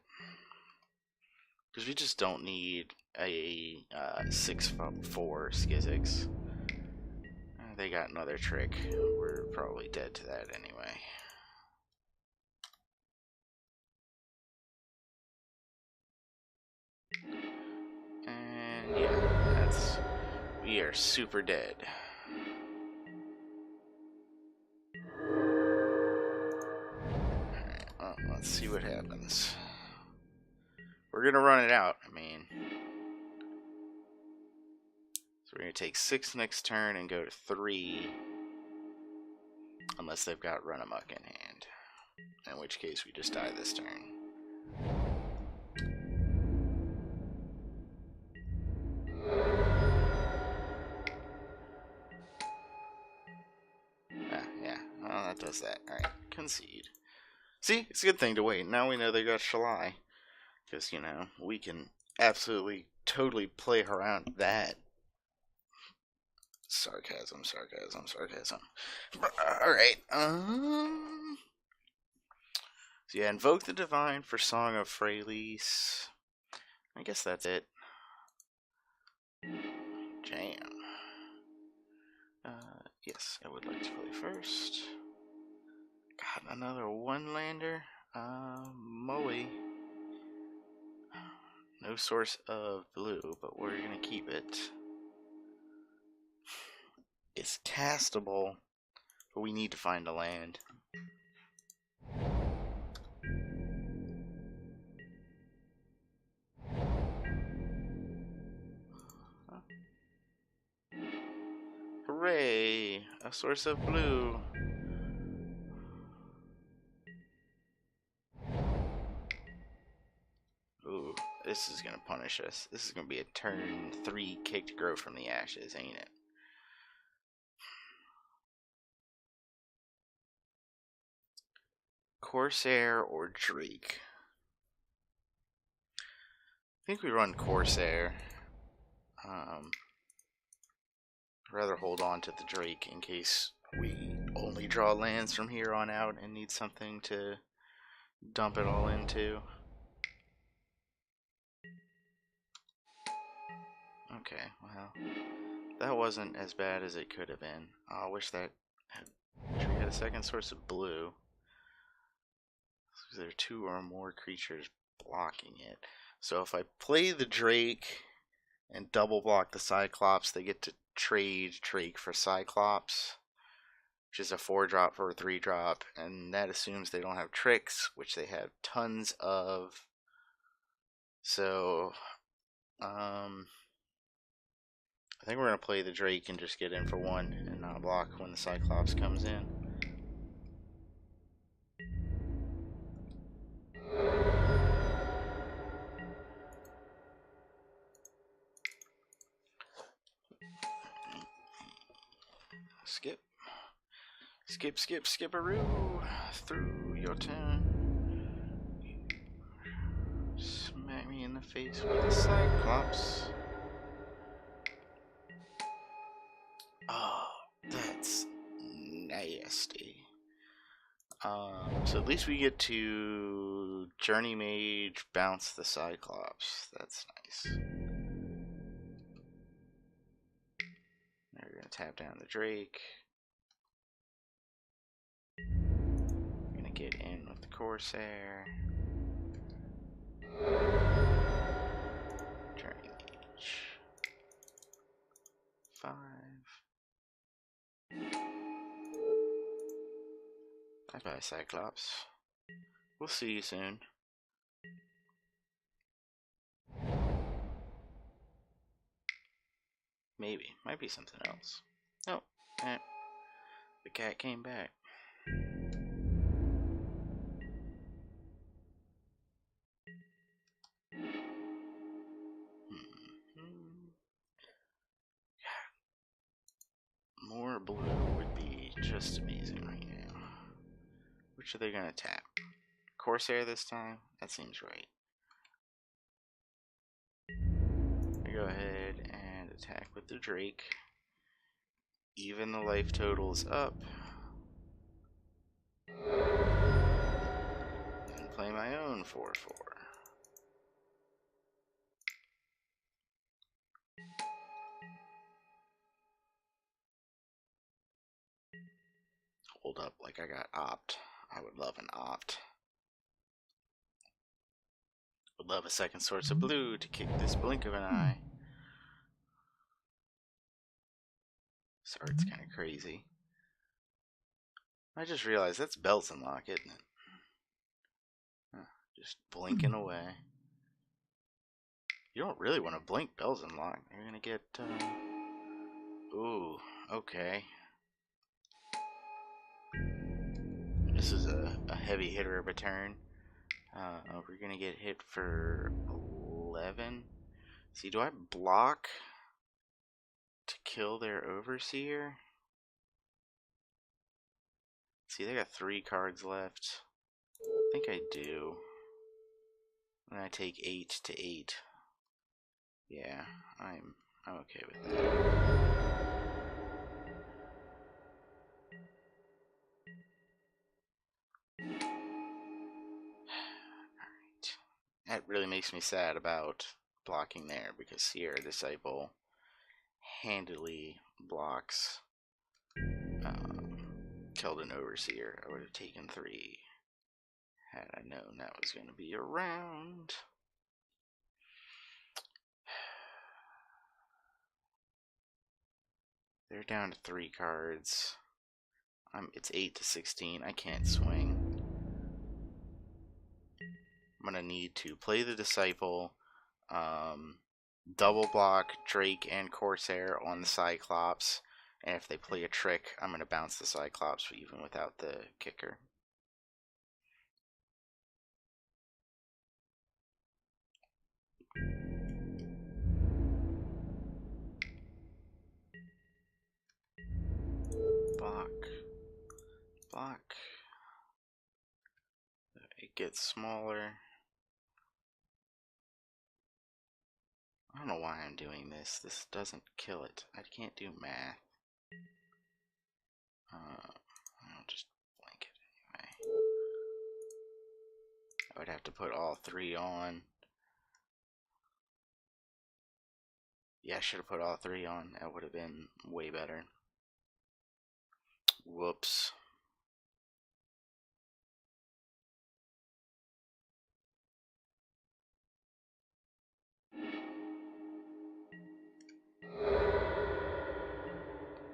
S1: Because we just don't need a 6/4 Skizzix. They got another trick. We're probably dead to that anyway. And yeah, we are super dead. Alright, well, let's see what happens. We're gonna run it out, I mean. So we're gonna take 6 next turn and go to 3. Unless they've got Run Amok in hand. In which case we just die this turn. Yeah, well, that does that. Alright, concede. See, it's a good thing to wait. Now we know they got Shalai. Because, you know, we can absolutely totally play around that. Sarcasm. Alright, so yeah, invoke the divine for Song of Freylease. I guess that's it. Jam. Yes, I would like to play first. God, another one-lander? Moe. No source of blue, but we're gonna keep it. It's castable, but we need to find a land. Hooray! A source of blue. Ooh, this is gonna punish us. This is gonna be a turn 3 kick to grow from the ashes, ain't it? Corsair or Drake? I think we run Corsair. I'd rather hold on to the Drake in case we only draw lands from here on out and need something to dump it all into. Okay, well, that wasn't as bad as it could have been. I wish we had a second source of blue. There are 2 or more creatures blocking it. So if I play the Drake and double block the Cyclops, they get to trade Drake for Cyclops, which is a 4-drop for a 3-drop, and that assumes they don't have tricks, which they have tons of. So, I think we're going to play the Drake and just get in for 1 and not block when the Cyclops comes in. Skip-a-roo through your turn. Smack me in the face with a Cyclops. Oh, that's nasty. So at least we get to Journey Mage bounce the Cyclops. That's nice. Now we're gonna tap down the Drake. We're gonna get in with the Corsair. Journey Mage. 5. Bye-bye, Cyclops. We'll see you soon. Maybe. Might be something else. Oh, the cat came back. More blue would be just amazing right now. Which are they gonna tap? Corsair this time? That seems right. I go ahead and attack with the Drake. Even the life totals up. And play my own 4/4. Hold up, like I got opt. I would love an opt. Would love a second source of blue to kick this blink of an eye. This art's kind of crazy. I just realized that's Bells and Lock, isn't it? Just blinking away. You don't really want to blink Bells and Lock. You're gonna get, Ooh, okay. This is a heavy hitter of a turn. We're gonna get hit for 11. See, do I block to kill their Overseer? See, they got 3 cards left. I think I do. And I take 8 to 8. Yeah, I'm okay with that. Alright. That really makes me sad about blocking there, because Sierra Disciple handily blocks killed an Overseer. I would have taken 3 had I known that was going to be around. They're down to 3 cards. It's 8 to 16. I can't swing. I'm going to need to play the Disciple, double block Drake and Corsair on the Cyclops, and if they play a trick, I'm going to bounce the Cyclops even without the kicker. Block. It gets smaller. I don't know why I'm doing this. This doesn't kill it. I can't do math. I'll just blank it anyway. I would have to put all 3 on. Yeah, I should have put all 3 on. That would have been way better. Whoops.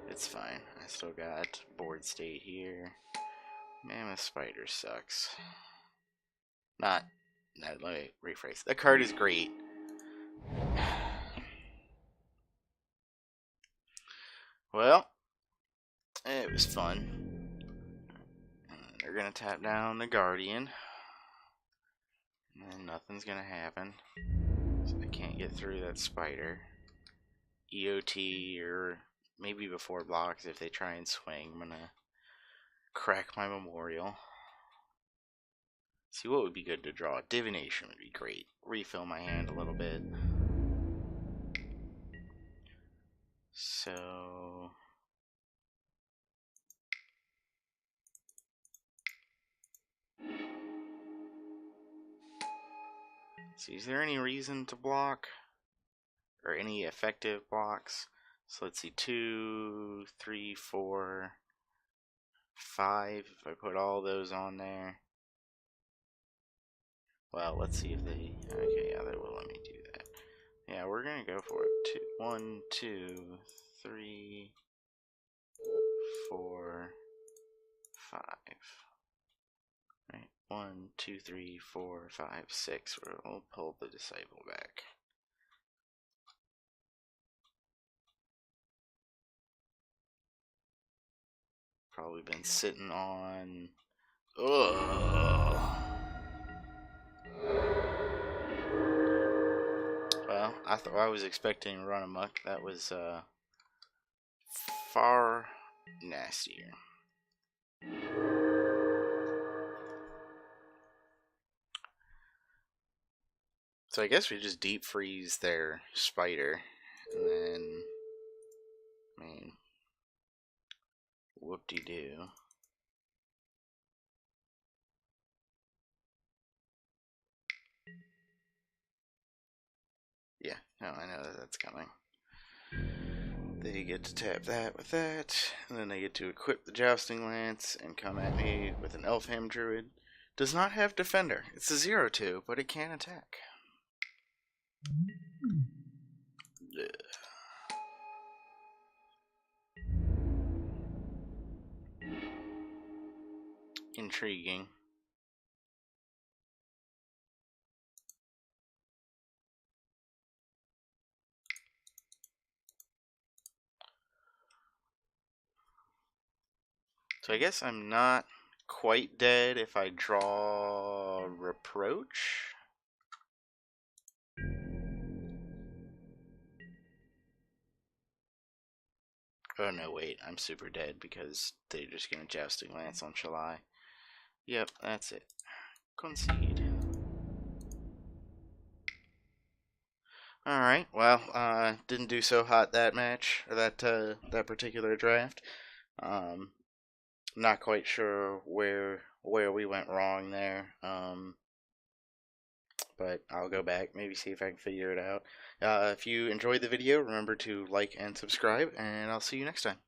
S1: It's fine. I still got board state here. Mammoth Spider sucks. Let me rephrase. The card is great. Well, it was fun. They're gonna tap down the Guardian, and then nothing's gonna happen. So I can't get through that spider. EOT, or maybe before blocks if they try and swing. I'm gonna crack my Memorial. See what would be good to draw. Divination would be great. Refill my hand a little bit. So is there any reason to block? Or any effective blocks? So let's see, 2, 3, 4, 5. If I put all those on there. Well, let's see if they... Okay, yeah, they will let me do that. Yeah, we're gonna go for it. 1, 2, 3, 4, 5. Right, 1, 2, 3, 4, 5, 6. We'll pull the Disciple back. Probably been sitting on... Ugh. Well, I was expecting Run Amok. That was far nastier. So I guess we just deep freeze their spider, and then, I mean, whoop-de-doo. Yeah, no, I know that's coming. They get to tap that with that, and then they get to equip the Jousting Lance and come at me with an Elfham Druid. Does not have Defender. It's a 0-2, but it can attack. Ugh. Intriguing. So I guess I'm not quite dead if I draw Reproach. Oh no, wait, I'm super dead because they're just gonna Jousting Lance on July. Yep, that's it. Concede. Alright, well, didn't do so hot that match, or that particular draft. Not quite sure where we went wrong there. But I'll go back, maybe see if I can figure it out. If you enjoyed the video, remember to like and subscribe, and I'll see you next time.